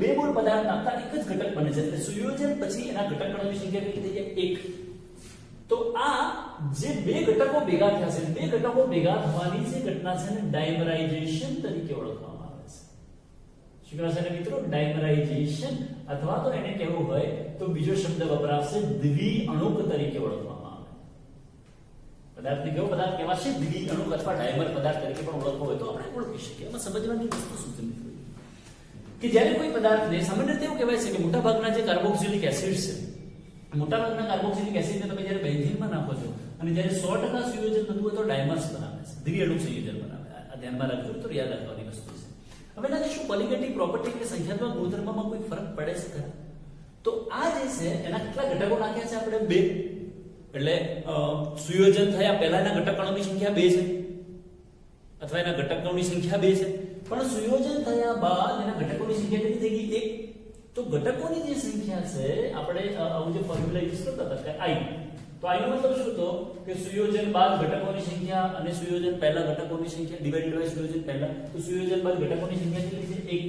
બે મોલ પદાર્થ નાખતા એક જ ઘટક બને છે, એટલે સુયોજન પછી એના ઘટકોની સંખ્યા કેટલી થઈ જાય? 1. તો આ જે 2 ઘટકો ભેગા થયા છે, 2 ઘટકો ભેગા થવાની જે ઘટના છે ને ડાયમરાઇઝેશન તરીકે ઓળખવામાં આવે છે. શું કહેવાય છે મિત્રો? ડાયમરાઇઝેશન, અથવા તો એને કહેવું હોય તો બીજો શબ્દ વપરાશે દ્વિઅણુક તરીકે ઓળખવામાં આવે. પદાર્થને કેવો પદાર્થ કહેવાશે? દ્વિઅણુક અથવા ડાયમર પદાર્થ તરીકે પણ ઓળખવો હોય તો આપણે ઓળખી શકીએ. એમાં સમજવાની વસ્તુ શું છે મિત્રો? કે જ્યારે કોઈ પદાર્થને સામાન્ય રીતે એવું કહેવાય છે કે મોટાભાગના જે કાર્બોક્સિલિક એસિડ છે, મોટાભાગના કાર્બોક્સિલિક એસિડને તમે જ્યારે બેન્ઝીનમાં નાખો છો અને જ્યારે 100% સુયોજન થતું હોય તો ડાયમર્સ બનાવે છે, દ્વિઅણુક સંયોજન બનાવે. આ ધ્યાનમાં રાખજો, તો યાદ રાખવાની વસ્તુ છે. હવે ના શું ક્વોલિટેટિવ પ્રોપર્ટી કે સંખ્યાત્મક ગુણધર્મમાં કોઈ ફરક પડે છે ખરા? તો આ જે છે એના કેટલા ઘટકો નાખ્યા છે આપણે? 2. એટલે સુયોજન થયા પહેલાના ઘટકોની સંખ્યા 2 છે, અથવા એના ઘટકોની સંખ્યા 2 છે, પણ સુયોજન થયા બાદ એના ઘટકોની સંખ્યા કેટલી થઈ ગઈ? 1. તો ઘટકોની જે સંખ્યા છે, આપણે આવું જે ફોર્મ્યુલા યુઝ કરતા હતા કે I, તો I નો મતલબ શું હતો કે સુયોજન બાદ ઘટકોની સંખ્યા અને સુયોજન પહેલા ઘટકોની સંખ્યા ડિવાઇડેડ બાય સુયોજન પહેલા. તો સુયોજન બાદ ઘટકોની સંખ્યા કેટલી છે? 1.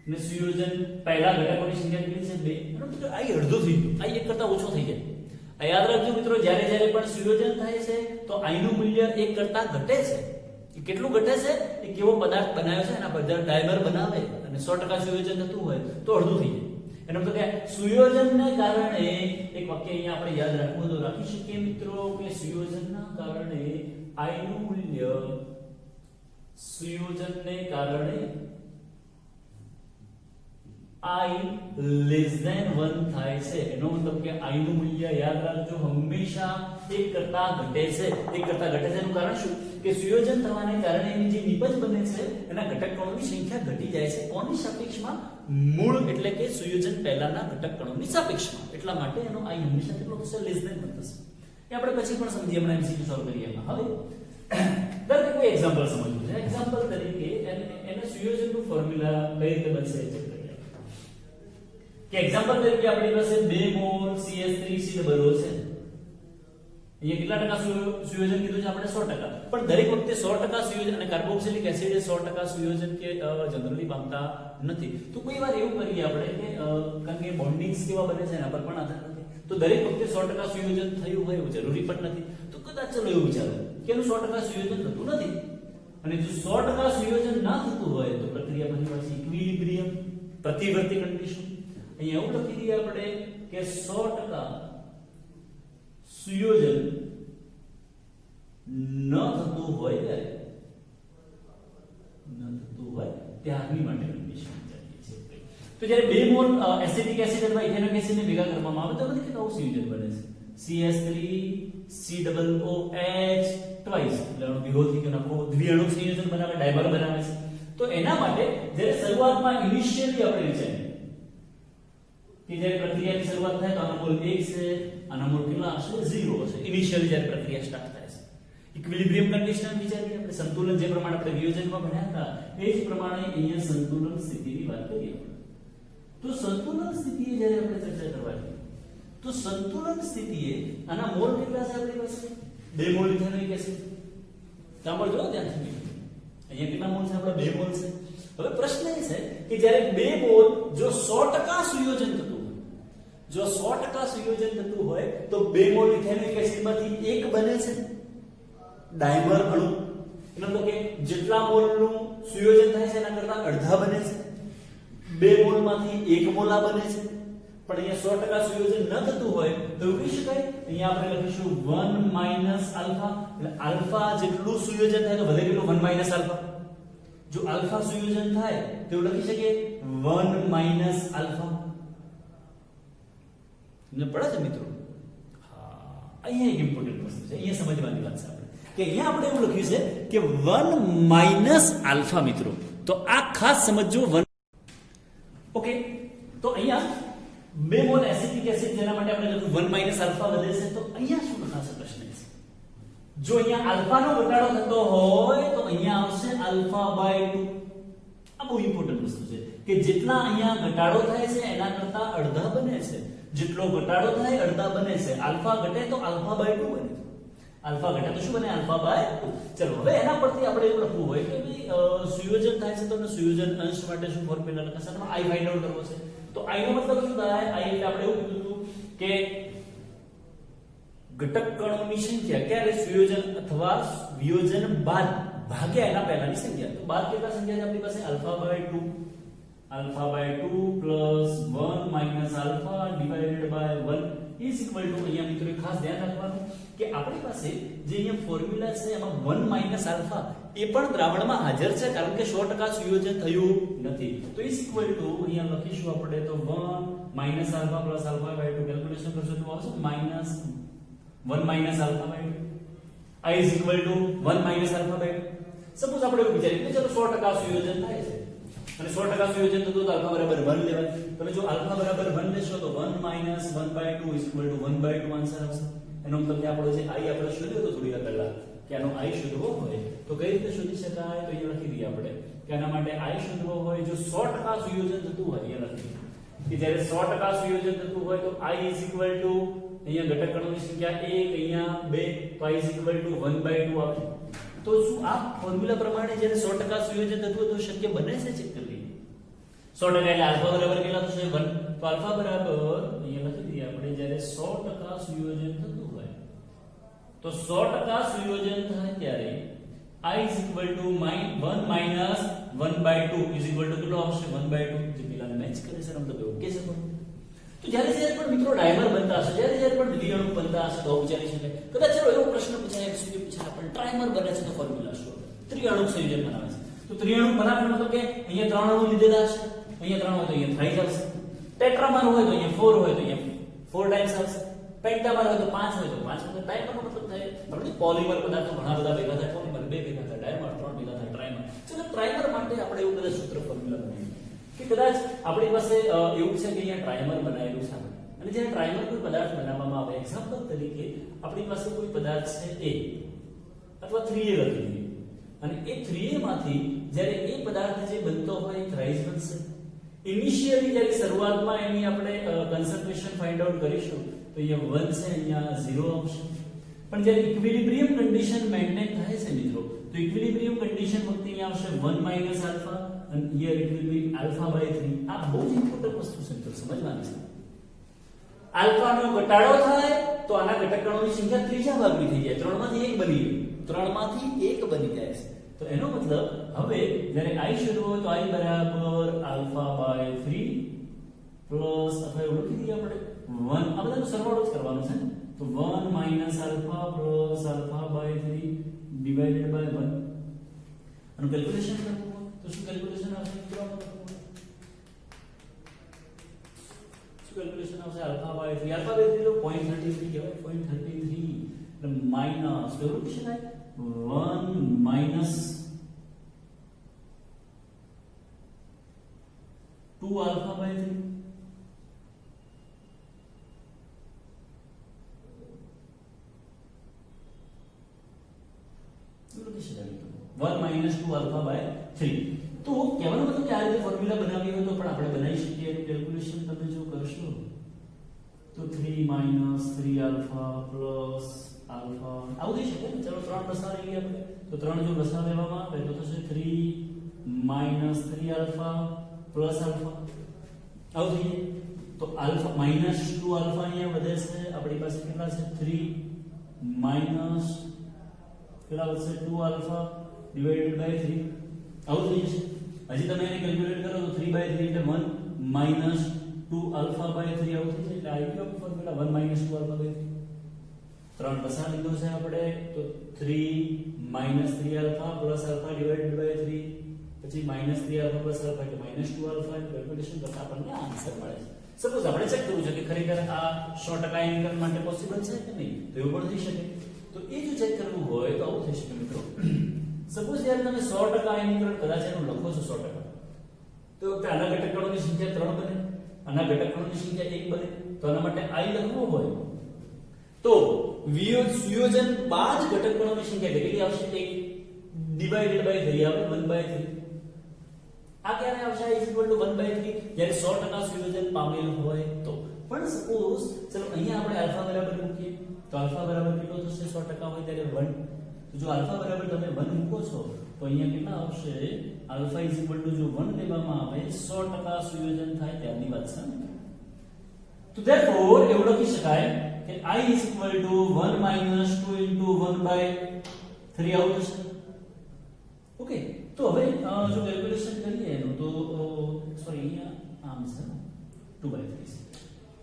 અને સુયોજન પહેલા ઘટકોની સંખ્યા કેટલી છે? 2. એનો મતલબ I અડધો થઈ ગયો, I 1 કરતા ઓછો થઈ જાય. આ યાદ રાખજો મિત્રો, જ્યારે પણ સુયોજન થાય છે તો I નું મૂલ્ય 1 કરતા ઘટે છે. એ કેટલું ઘટે છે? એ કેવો પદાર્થ બનાવ્યો છે એના પર ડાયમર બનાવે અને 100% સુયોજન થતું હોય તો અડધું થઈ જાય. એનો મતલબ કે સુયોજનને કારણે એક વાક્ય અહીંયા આપણે યાદ રાખવું તો રાખી શકીએ મિત્રો કે સુયોજનના કારણે I નું મૂલ્ય સુયોજનને કારણે I less than 1 થાય છે. એનો મતલબ કે I નું મૂલ્ય યાદ રાખજો હંમેશા 1 કરતા ઘટે છે. 1 કરતા ઘટે છે એનું કારણ શું? કે સુયોજન થવાને કારણે એની જે નિપજ બને છે એના ઘટક કણોની સંખ્યા ઘટી જાય છે. કોની સાપેક્ષમાં? મૂળ એટલે કે સુયોજન પહેલાના ઘટક કણોની સાપેક્ષમાં. એટલા માટે એનો I હંમેશા કેટલો થશે? લેસ ધેન 1 થશે. એ આપણે પછી પણ સમજીએ, હમણાં MCQ સોલ્વ કરીએ એમાં. હવે દર કોઈ એક્ઝામ્પલ સમજવું છે. એક્ઝામ્પલ તરીકે એને સુયોજનનું ફોર્મ્યુલા કઈ રીતે બનશે ચેક કરીએ. કે એક્ઝામ્પલ તરીકે આપણી પાસે 2 મોલ CH3COO છે. અહીંયા કેટલા ટકા સુયોજન કીધું છે આપણે? 100%. પણ દરેક વખતે 100% સુયોજન, અને કાર્બોક્સિલિક એસિડ 100% સુયોજન કે જનરલી પામતા નથી. તો કોઈ વાર એવું કરીએ આપણે કે કારણ કે બોન્ડિંગ્સ કેવા બને છે એના પર પણ આધાર નથી. તો દરેક વખતે 100% સુયોજન થયું હોય એવું જરૂરી પણ નથી. તો કદાચ ચલો એવું વિચારો કે એનું 100% સુયોજન થતું નથી, અને જો 100% સુયોજન ના થતું હોય તો પ્રક્રિયા બની પાછી ઇક્વિલિબ્રિયમ, પ્રતિવર્તી કન્ડિશન. અહીંયા એવું લખી દઈએ આપણે કે 100% સુયોજન ન થતું હોય ત્યારની માટે કન્ડિશન ચાલીએ છે. તો જ્યારે 2 મોલ એસિટિક એસિડ અથવા ઇથેનોઇક એસિડને ભેગા કરવામાં આવે તો એમાંથી કેટલું સુયોજન બને છે? CH3COOH ટ્વાઇસ, એટલે વિરોધી કે નખો દ્વિઅણુક સંયોજન બનાવે, ડાયમર બનાવે છે. તો એના માટે જ્યારે શરૂઆતમાં ઇનિશિયલી આપણે વિચારીએ કે જ્યારે પ્રક્રિયાની શરૂઆત થાય તો આનો મોલ 1 છે, આનો મોલ કેટલા હશે? 0 હશે. ઇનિશિયલી જ્યારે પ્રક્રિયા સ્ટાર્ટ થાય છે, ઇક્વિલિબ્રિયમ કન્ડિશન વિચારીએ આપણે સંતુલન જે પ્રમાણે આપણે વિયોજનમાં ભણ્યા હતા એ જ પ્રમાણે અહીંયા સંતુલન સ્થિતિની વાત કરીએ તો સંતુલન સ્થિતિએ જ્યારે આપણે ચર્ચા કરવા જઈએ તો સંતુલન સ્થિતિએ આના મોલ કેટલા છે આપણી પાસે 2 મોલ ઇથેનોઇક એસિડ સાંભળજો ધ્યાનથી અહીંયા કેટલા મોલ છે આપણા 2 મોલ છે હવે પ્રશ્ન એ છે કે જ્યારે 2 મોલ જો 100% સુયોજન થતું હોય જો 100% સુયોજન થતું હોય તો 2 મોલ ઇથેનોઇક એસિડમાંથી એક બને છે ડાયમર અણુ એટલે કે જેટલા મોલનું સુયોજન થાય છે એના કરતા અડધા બને છે 2 મોલમાંથી 1 મોલા બને છે પણ અહીંયા 100% સુયોજન ન થતું હોય તો એવું કહી શકાય અહીંયા આપણે લખીશું 1 આલ્ફા એટલે આલ્ફા જેટલું સુયોજન થાય તો ભલે કેટલું 1 આલ્ફા જો આલ્ફા સુયોજન થાય તો એવું લખી શકીએ 1 આલ્ફા ને પડે છે મિત્રો હા અહીંયા એક ઇમ્પોર્ટન્ટ વસ્તુ છે અહીંયા સમજવાની વાત છે કે અહીંયા આપણે એવું લખ્યું છે કે 1 આલ્ફા મિત્રો તો આ ખાસ સમજો 1 ઓકે તો અહીંયા 2 મોલ એસિટિક એસિડ જેના માટે આપણે લખ્યું 1 આલ્ફા વધે છે તો અહીંયા શું લખાશે પ્રશ્ન છે જો અહીંયા આલ્ફા નો ઘટાડો થતો હોય તો અહીંયા આવશે α/2 આ બહુ ઇમ્પોર્ટન્ટ વસ્તુ છે કે જેટલા અહીંયા ઘટાડો થાય છે એના કરતા અડધા બને છે જેટલો ઘટાડો થાય અડધા બને છે આલ્ફા ઘટે તો α/2 બને આલ્ફા ઘટે તો શું બને α/2 ચલો હવે એના પરથી આપણે એવું લખવું હોય કે ભાઈ સુયોજન થાય છે તો સુયોજન અંશ માટે શું ફોર્મ્યુલા લખાશે તો I ફાઇન્ડ આઉટ કરવો છે તો I નો મતલબ શું થાય I એટલે આપણે એવું કીધું હતું કે ઘટક કણોની સંખ્યા ક્યારે સુયોજન અથવા વિયોજન બાદ ભાગ્યા એના પહેલાની સંખ્યા તો બાદ કેટલા સંખ્યા છે આપણી પાસે α/2 α/2 1 alpha divided by 1 is equal to અહીંયા મિત્રો ખાસ ધ્યાન રાખવાનું કે આપણી પાસે જે અહીંયા ફોર્મ્યુલા છે એમાં 1 આલ્ફા એ પણ દ્રાવણમાં હાજર છે કારણ કે 100% સુયોજન થયું નથી તો ઇઝ ઇક્વલ ટુ અહીંયા લખીશું આપણે તો 1 આલ્ફા α/2 કેલ્ક્યુલેશન કરશો તો આવશે -1 alpha I is equal to 1 alpha suppose આપણે એવું વિચારીએ કે ચલો 100% સુયોજન થાય છે અને 100% સુયોજન થતું તો આલ્ફા બરાબર 1 લેવાય તમે જો આલ્ફા બરાબર 1 લેશો તો 1 1/2 is equal to 1/2 આન્સર આવશે એનો મતલબ કે આપણો જે I આપણે શોધ્યો તો થોડી વાર પહેલા કે આનો I શોધવો હોય તો કઈ રીતે શોધી શકાય તો અહીંયા લખી દઈએ આપણે કે આના માટે I શોધવો હોય જો 100% સુયોજન થતું હોય અહીંયા લખી કે જ્યારે 100% સુયોજન થતું હોય તો I is equal to અહીંયા ઘટક કણોની સંખ્યા 1 અહીંયા 2 તો I is equal to 1/2 આવે તો શું આ ફોર્મ્યુલા પ્રમાણે જ્યારે 100% સુયોજન થતું હોય તો શક્ય બને છે ચેક કરી લઈએ 100% એટલે આલ્ફા બરાબર કેટલા થશે 1 તો આલ્ફા બરાબર અહીંયા લખી દઈએ આપણે જ્યારે 100% સુયોજન થતું હોય તો 100% સુયોજન થાય ત્યારે I is equal to 1 1/2 is equal to કેટલો આવશે 1/2 જે પેલાને મેચ કરે છે મતલબ ઓકે છે તો જ્યારે પણ મિત્રો ડાયમર બનતા હશે જ્યારે પણ દ્વિઅણુ બનતા હશે તો વિચારી શકે કદાચ ચલો એવો પ્રશ્ન પૂછાય એમસીક્યુ પૂછાય પણ ટ્રાઇમર બને છે તો ફોર્મ્યુલા શું ત્રિઅણુ સંયોજન બનાવે છે તો ત્રિઅણુ બનાવવાનો મતલબ કે અહીંયા 3 અણુ લીધેલા છે અહીંયા 3 હોય તો અહીંયા થ્રાઈસ આવશે ટેટ્રામર હોય તો અહીંયા 4 હોય તો અહીંયા 4 ટાઈમ્સ આવશે પેન્ટામર હોય તો 5 હોય તો 5 એટલે ડાયમરનો મતલબ થાય આપણે પોલિમર પદાર્થો ઘણા બધા ભેગા થાય પોલિમર 2 ભેગા થાય ડાયમર 3 ભેગા થાય ટ્રાઇમર ચલો ટ્રાઇમર માટે આપણે એવું કદાચ સૂત્ર ફોર્મ્યુલા બનાવીએ કે કદાચ આપણી પાસે એવું છે કે અહીંયા ટ્રાઇમર બનાવેલું છે અને જ્યારે ટ્રાઇમર કોઈ પદાર્થ બનાવવામાં આવે એક્ઝામ્પલ તરીકે આપણી પાસે કોઈ પદાર્થ છે A અથવા 3A લખી દઈએ અને એ 3A માંથી જ્યારે એ પદાર્થ જે બનતો હોય થ્રાઇસ બનશે ઇનિશિયલી જ્યારે શરૂઆતમાં એની આપણે કન્સન્ટ્રેશન ફાઇન્ડ આઉટ કરીશું તો અહીંયા 1 છે અહીંયા 0 આવશે પણ જ્યારે ઇક્વિલિબ્રિયમ કન્ડિશન મેન્ટેન થાય છે મિત્રો તો ઇક્વિલિબ્રિયમ કન્ડિશન વખતે અહીંયા આવશે 1 alpha and here it will be α/3 આ બહુ જ ઇમ્પોર્ટન્ટ વસ્તુ છે તો સમજવાની છે આલ્ફા નો ઘટાડો થાય તો આના ઘટક કણોની સંખ્યા ત્રીજા ભાગની થઈ જાય 3 માંથી 1 બની ગયું 3 માંથી 1 બની જાય છે તો એનો મતલબ હવે જ્યારે I શોધવો હોય તો I બરાબર α/3 પ્લસ અથવા એવું લખી દઈએ આપણે 1 આ બધાનો સરવાળો જ કરવાનો છે તો 1 આલ્ફા પ્લસ α/3 ડિવાઇડેડ બાય 1 આનું કેલ્ક્યુલેશન કરવું તો શું કેલ્ક્યુલેશન આવશે મિત્રો શું કેલ્ક્યુલેશન આવશે α/3 α/3 તો 0.33 કહેવાય 0.33 એટલે માઈનસ કેવું લખી શકાય 1 માઈનસ 2 α/3 1 શકાય મિત્રો 1 - 2 આલ્ફા બાય 3. તો કહેવાનો મતલબ કે આ રીતે ફોર્મ્યુલા બનાવી હોય તો પણ આપણે બનાવી શકીએ. એનું કેલ્ક્યુલેશન તમે જો કરશો તો 3 - 3 આલ્ફા પ્લસ આલ્ફા આવું થઈ શકે ને. ચલો 3 લસા લઈએ આપણે. તો 3 જો લસા લેવામાં આવે તો થશે 3 - 3 આલ્ફા પ્લસ આલ્ફા આવું થઈ જાય. તો આલ્ફા -2 આલ્ફા અહીંયા વધે છે. આપણી પાસે કેટલા છે 3 માઈનસ કેટલા વધશે 2 આલ્ફા ડિવાઇડેડ બાય 3 આવું થઈ જશે. હજી તમે એને કેલ્ક્યુલેટ કરો તો 3/3 એટલે 1 - 2 આલ્ફા બાય 3 આવું થઈ જાય. એટલે આ કયો ફોર્મ્યુલા 1 - 2 આલ્ફા બાય 3. 3 લસા લીધો છે આપણે તો 3 - 3 alpha plus alpha divided by 3 પછી -3 આલ્ફા પ્લસ આલ્ફા એટલે -2 આલ્ફા. કેલ્ક્યુલેશન કરતા આપણને આન્સર મળે છે. સપોઝ આપણે ચેક કરવું છે કે ખરેખર આ 100% આયનીકરણ માટે પોસિબલ છે કે નહીં, તો એવું પણ થઈ શકે. તો એ જો ચેક કરવું હોય તો આવું થઈ શકે મિત્રો. સપોઝ જ્યારે તમે 100% આયનીકરણ કદાચ એનું લખો છો 100%, તો આના ઘટકકણોની સંખ્યા 3 બને, આના ઘટકકણોની સંખ્યા 1 બને. તો આના માટે i લખવું હોય તો સુયોજન બાદ ઘટકકણોની સંખ્યા કેટલી આવશે? 1 ડિવાઇડેડ બાય 3 આવે 1/3. આ ક્યારે આવશે? i = 1/3 જ્યારે 100% સુયોજન પામેલ હોય તો. પણ સપોઝ ચલો અહીંયા આપણે આલ્ફા બરાબર મૂકીએ તો આલ્ફા બરાબર કેટલો થશે? 100% હોય ત્યારે 1. તો જો આલ્ફા બરાબર તમે 1 મૂકો છો તો અહીંયા કેટલા આવશે? આલ્ફા = જો 1 લેવામાં આવે 100% સુયોજન થાય ત્યારની વાત છે. તો therefore એવું લખી શકાય કે i = 1 - 2 * 1/3 આવું થશે. ઓકે. તો હવે જો કેલ્ક્યુલેશન કરીએ એનું તો સોરી અહીંયા આમ છે 2/3 છે.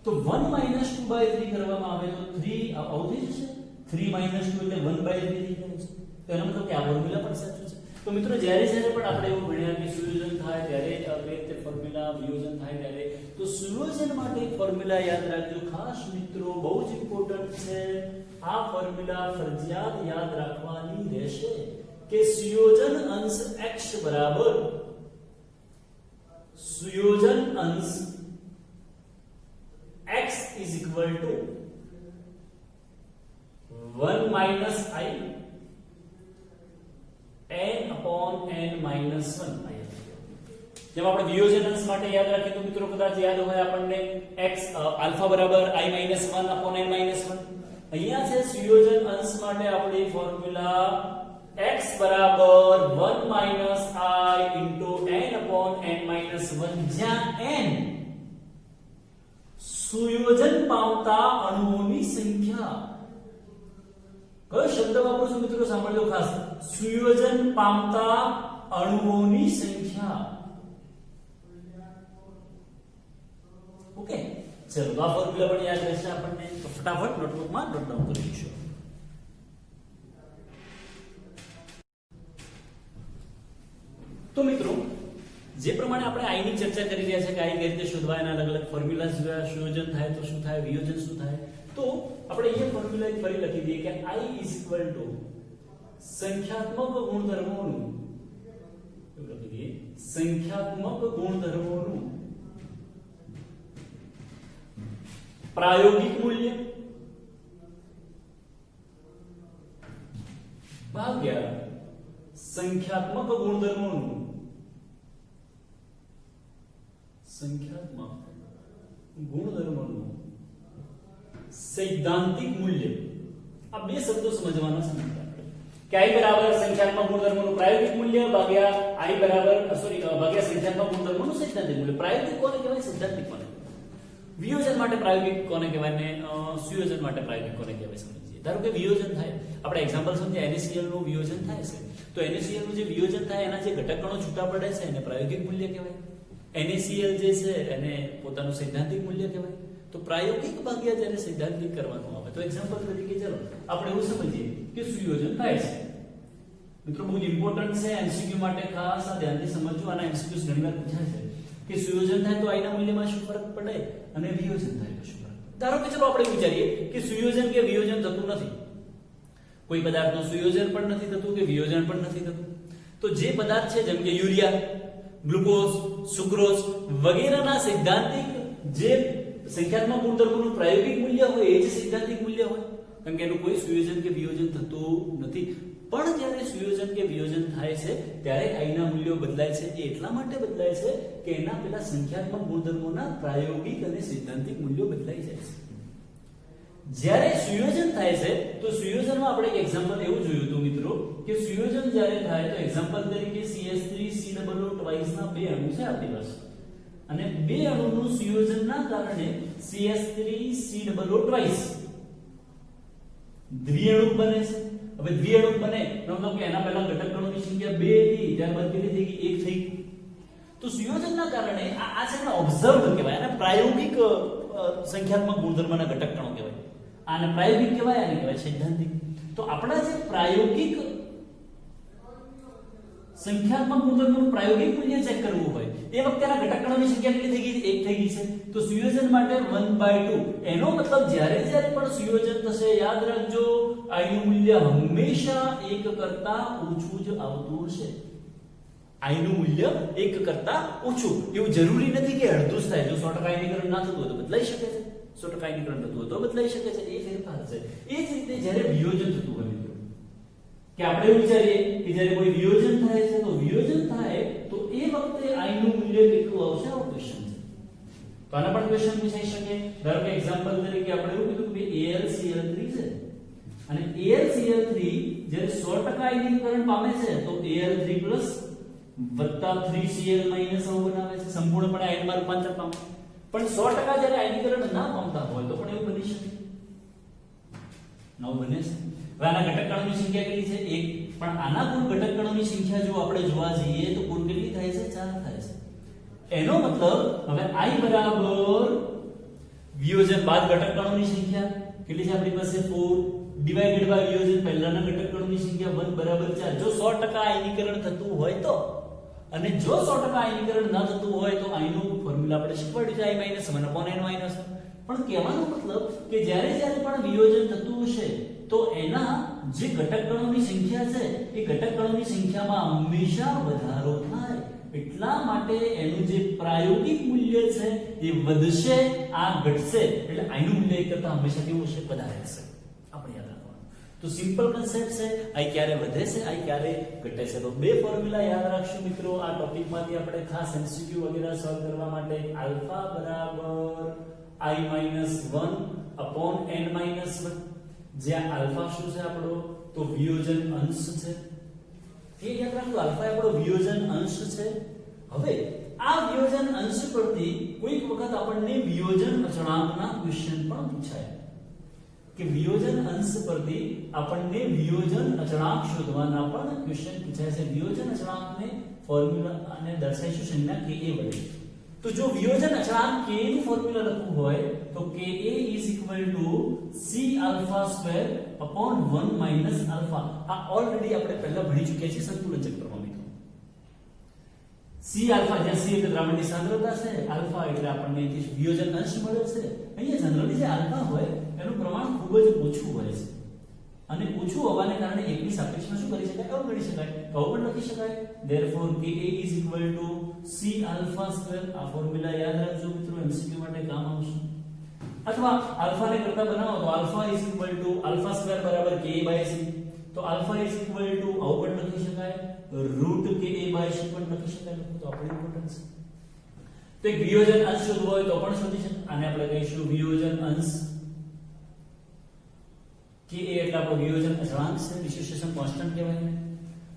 તો 1 - 2/3 કરવામાં આવે તો 3 આવું થઈ જશે. 3 - 2 એટલે 1/3 થઈ જાય છે. તો એનો મતલબ કે આ ફોર્મ્યુલા પણ સાચું છે. તો મિત્રો જ્યારે પણ આપણે એવું ભણ્યા કે સુયોજન થાય ત્યારે કઈ રીતે ફોર્મ્યુલા, વિયોજન થાય ત્યારે, તો સુયોજન માટે એક ફોર્મ્યુલા યાદ રાખજો ખાસ મિત્રો, બહુ જ ઇમ્પોર્ટન્ટ છે. આ ફોર્મ્યુલા ફરજિયાત યાદ રાખવાની રહેશે કે સુયોજન અંશ x બરાબર સુયોજન અંશ x is equal to 1 minus I n upon n minus 1. જેમ આપણે વિયોજન અંશ માટે યાદ રાખીએ તો મિત્રો કદાચ યાદ હોય આપણને x આલ્ફા બરાબર I minus 1 upon n minus 1. અહીંયા છે સુયોજન અંશ માટે આપણી ફોર્મ્યુલા x બરાબર 1 minus I into n upon n minus 1, જ્યાં n સુયોજન પામતા અણુઓની સંખ્યા. કયો શબ્દ વાપરું છું મિત્રો સાંભળજો ખાસ? સુયોજન પામતા અણુઓની સંખ્યા. ઓકે, ચલો આ ફોર્મ્યુલા પણ યાદ રહેશે આપણને. તો ફટાફટ નોટબુકમાં નોટ ડાઉન કરી લઈશું. તો મિત્રો જે પ્રમાણે આપણે i ની ચર્ચા કરી રહ્યા છે કે i કઈ રીતે શોધવા, એના અલગ અલગ ફોર્મ્યુલા જોયા. સુયોજન થાય તો શું થાય, વિયોજન શું થાય. તો આપણે અહીંયા ફોર્મ્યુલા એક ફરી લખી દઈએ કે i = સંખ્યાત્મક ગુણધર્મોનું, એવું લખી દઈએ, સંખ્યાત્મક ગુણધર્મોનું પ્રાયોગિક મૂલ્ય ભાગ્યા સંખ્યાત્મક ગુણધર્મોનું સૈદ્ધાંતિક મૂલ્ય. આ બે શબ્દો સમજવાના છે કે i બરાબર સંખ્યાત્મક ગુણધર્મોનું પ્રાયોગિક મૂલ્ય ભાગ્યા i બરાબર ભાગ્યા સંખ્યાત્મક ગુણધર્મોનું સૈદ્ધાંતિક મૂલ્ય. પ્રાયોગિક કોને કહેવાય, સૈદ્ધાંતિક કોને કહેવાય? વિયોજન માટે પ્રાયોગિક કોને કહેવાય ને સુયોજન માટે પ્રાયોગિક કોને કહેવાય સમજીએ. ધારો કે વિયોજન થાય, આપણે એક્ઝામ્પલ સમજીએ, NaCl નું વિયોજન થાય છે તો NaCl નું જે વિયોજન થાય એના જે ઘટકકણો છૂટા પડે છે એને પ્રાયોગિક મૂલ્ય કહેવાય. NaCl જે છે એને પોતાનું સૈદ્ધાંતિક મૂલ્ય કહેવાય. તો પ્રાયોગિક ભાગ્યા જ્યારે સૈદ્ધાંતિક કરવાનું આવે તો એક્ઝામ્પલ તરીકે ચલો આપણે એવું સમજીએ કે સુયોજન થાય છે. મિત્રો બહુ જ ઇમ્પોર્ટન્ટ છે, MCQ માટે ખાસ આ ધ્યાનથી સમજજો. આના MCQs ઘણીવાર પૂછાય છે કે સુયોજન થાય તો i ના મૂલ્યમાં શું ફરક પડે અને વિયોજન થાય તો શું ફરક. ધારો કે ચલો આપણે વિચારીએ કે સુયોજન કે વિયોજન થતું નથી, કોઈ પદાર્થનું સુયોજન પણ નથી થતું કે વિયોજન પણ નથી થતું. તો જે પદાર્થ છે જેમ કે યુરિયા, ગ્લુકોઝ, સુક્રોઝ વગેરેના સૈદ્ધાંતિક જે સંખ્યાત્મક ગુણધર્મોનું પ્રાયોગિક મૂલ્ય હોય એ જ સૈદ્ધાંતિક મૂલ્ય હોય, કારણ કે એનું કોઈ સુયોજન કે વિયોજન થતું નથી. પણ જ્યારે સુયોજન કે વિયોજન થાય છે ત્યારે i ના મૂલ્યો બદલાય છે. એ એટલા માટે બદલાય છે કે એના પેલા સંખ્યાત્મક ગુણધર્મોના પ્રાયોગિક અને સિદ્ધાંતિક મૂલ્યો બદલાઈ જાય છે. જ્યારે સુયોજન થાય છે તો સુયોજનમાં આપણે એક એક્ઝામ્પલ એવું જોયું હતું મિત્રો કે સુયોજન જ્યારે થાય તો એક્ઝામ્પલ તરીકે CH3COO ટ્વાઇસ ના બે અણુ છે આપણી પાસે અને બે અણુનું સુયોજનના કારણે CH3COO ટ્વાઇસ દ્વિઅણુ બને છે. હવે દ્વિઅણુ બને એનો મતલબ કે એના પહેલા ઘટક અણુની સંખ્યા 2 હતી ત્યારબાદ કેટલી થઈ ગઈ 1 થઈ ગઈ. તો સુયોજનના કારણે આ છે ને ઓબ્ઝર્વ કહેવાય અને પ્રાયોગિક સંખ્યાત્મક ગુણધર્મના ઘટક કણો કહેવાય. આને પ્રાયોગિક કહેવાય આને કહેવાય સૈદ્ધાંતિક. તો આપણા જે પ્રાયોગિક સંખ્યાત્મક ગુણધર્મનું પ્રાયોગિક મૂલ્ય ચેક કરવું હોય એ વખતે આ ઘટક કણોની સંખ્યા કેટલી થઈ ગઈ 1 થઈ ગઈ છે. તો સુયોજન માટે 1/2 એનો મતલબ જ્યારે પણ સુયોજન થશે યાદ રાખજો i નું મૂલ્ય હંમેશા 1 કરતા ઓછું જ આવતું હશે. i નું મૂલ્ય 1 કરતા ઓછું. એવું જરૂરી નથી કે અડધું જ થાય. જો 100% આયનીકરણ ના થતું હોય તો બદલાઈ શકે છે. 100% આયનીકરણ થતું હોય તો બદલાઈ શકે છે. એ ફેરફાર છે. એ જ રીતે જ્યારે વિયોજન થતું હોય મિત્રો કે આપણે એવું વિચારીએ કે જ્યારે કોઈ વિયોજન થાય છે તો વિયોજન થાય તો એ વખતે i નું મૂલ્ય કેટલું આવશે આવો ક્વેશ્ચન છે. તો આના પણ ક્વેશ્ચન પૂછાઈ શકે. ધારો કે એક્ઝામ્પલ તરીકે આપણે એવું કીધું કે AlCl3 છે અને AlCl3 જ્યારે 100% આયનીકરણ પામે છે તો Al3+ વત્તા 3Cl માઈનસ આવું બનાવે છે. સંપૂર્ણપણે આયનમાં રૂપાંતર પામે. પણ 100% જ્યારે આયનીકરણ ના પામતા હોય તો પણ એવું બની શકે. નવું બને છે. હવે આના ઘટક કણોની સંખ્યા કેટલી છે 1. પણ આના કુલ ઘટક કણોની સંખ્યા જો આપણે જોવા જઈએ તો કુલ કેટલી થાય છે 4 થાય છે. એનો મતલબ હવે i બરાબર વિયોજન બાદ ઘટક કણોની સંખ્યા કેટલી છે આપણી પાસે 4 ડિવાઇડેડ બાય વિયોજન પહેલાના ઘટક કણોની સંખ્યા 1 બરાબર 4. જો 100% આયનીકરણ થતું હોય તો અને જો 100% આયનીકરણ ન થતું હોય તો i નું ફોર્મ્યુલા આપણે શીખવાડ્યું છે i - 1/n - 1. પણ કહેવાનો મતલબ કે જ્યારે પણ વિયોજન થતું હશે તો એના જે ઘટક કણોની સંખ્યા છે એ ઘટક કણોની સંખ્યામાં હંમેશા વધારો થાય. એટલા માટે એનું જે પ્રાયોગિક મૂલ્ય છે એ વધશે આ ઘટશે એટલે i નું મૂલ્ય એક કરતા હંમેશા કેવું હશે વધારે હશે. આપણે યાદ રાખવાનું. તો સિમ્પલ કન્સેપ્ટ છે i ક્યારે વધે છે i ક્યારે ઘટે છે. તો બે ફોર્મ્યુલા યાદ રાખશું મિત્રો આ ટોપિકમાંથી આપણે ખાસ MCQ વગેરે સોલ્વ કરવા માટે આલ્ફા બરાબર i-1/n-1 જ્યાં આલ્ફા શું છે આપણો તો વિયોજન અંશ છે. એ યાદ રાખજો આલ્ફા આપણો વિયોજન અંશ છે. હવે આ વિયોજન અંશ પરથી કોઈક વખત આપણને વિયોજન અચળાંકના ક્વેશ્ચન પણ પૂછાય કે વિયોજન અંશ પરથી આપણને વિયોજન અચળાંક શોધવાના પણ ક્વેશ્ચન પૂછાય છે. વિયોજન અચળાંકને ફોર્મ્યુલા અને દર્શાવીશું સંજ્ઞા ka વડે. તો જો વિયોજન અચળાંક k નું ફોર્મ્યુલા લખવું હોય તો ka C²(1 - α). આ ઓલરેડી આપણે પહેલા ભણી ચૂક્યા છીએ સંતુલન ચક્રમાં મિત્રો. C આલ્ફા જ્યાં C એટલે દ્રાવણની સાંદ્રતા છે, આલ્ફા એટલે આપણને વિયોજન અંશ મળે છે. અહીંયા જનરલી જે આલ્ફા હોય એનું પ્રમાણ ખૂબ જ ઓછું હોય છે અને ઓછું હોવાને કારણે એકની સાપેક્ષમાં શું કરી શકાય અવગણી શકાય. તો પણ લખી શકાય therefore ka C². આ ફોર્મ્યુલા યાદ રાખજો મિત્રો MCQ માટે કામ આવશે. અથવા આલ્ફા ને કરતા બનાવો તો α² = α² = ka/c. તો α = આવું પણ લખી શકાય √ka/c પણ લખી શકાય. તો આપણે ઇમ્પોર્ટન્ટ છે. તો એક વિયોજન અંશ શોધવો હોય તો પણ શોધી શકાય. આને આપણે કહીશું વિયોજન અંશ. કે એટલે આપણો વિયોજન અચળાંક છે, ડિસોસિએશન કોન્સ્ટન્ટ કહેવાય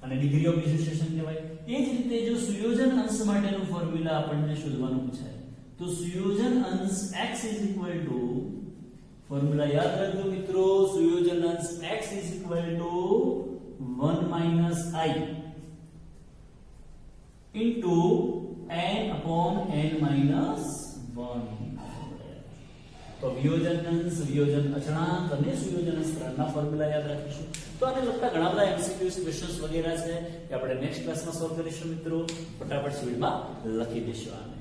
અને ડિગ્રી ઓફ ડિસોસિએશન કહેવાય. એ જ રીતે જો સુયોજન અંશ માટેનું ફોર્મ્યુલા આપણને શોધવાનું પૂછાય તો સુયોજન અંશ x ફોર્મ્યુલા યાદ રાખજો મિત્રો. સુયોજન અંશ x = 1 - i n/n - 1. તો વિયોજન અંશ, વિયોજન અચળાંક અને સુયોજન અંશ ત્રણના ફોર્મ્યુલા યાદ રાખીશું. તો આને લગતા ઘણા બધા MCQs ક્વેશ્ચન્સ વગેરે છે એ આપણે નેક્સ્ટ ક્લાસમાં સોલ્વ કરીશું મિત્રો. ફટાફટ સ્પીડમાં લખી દઈશું આને.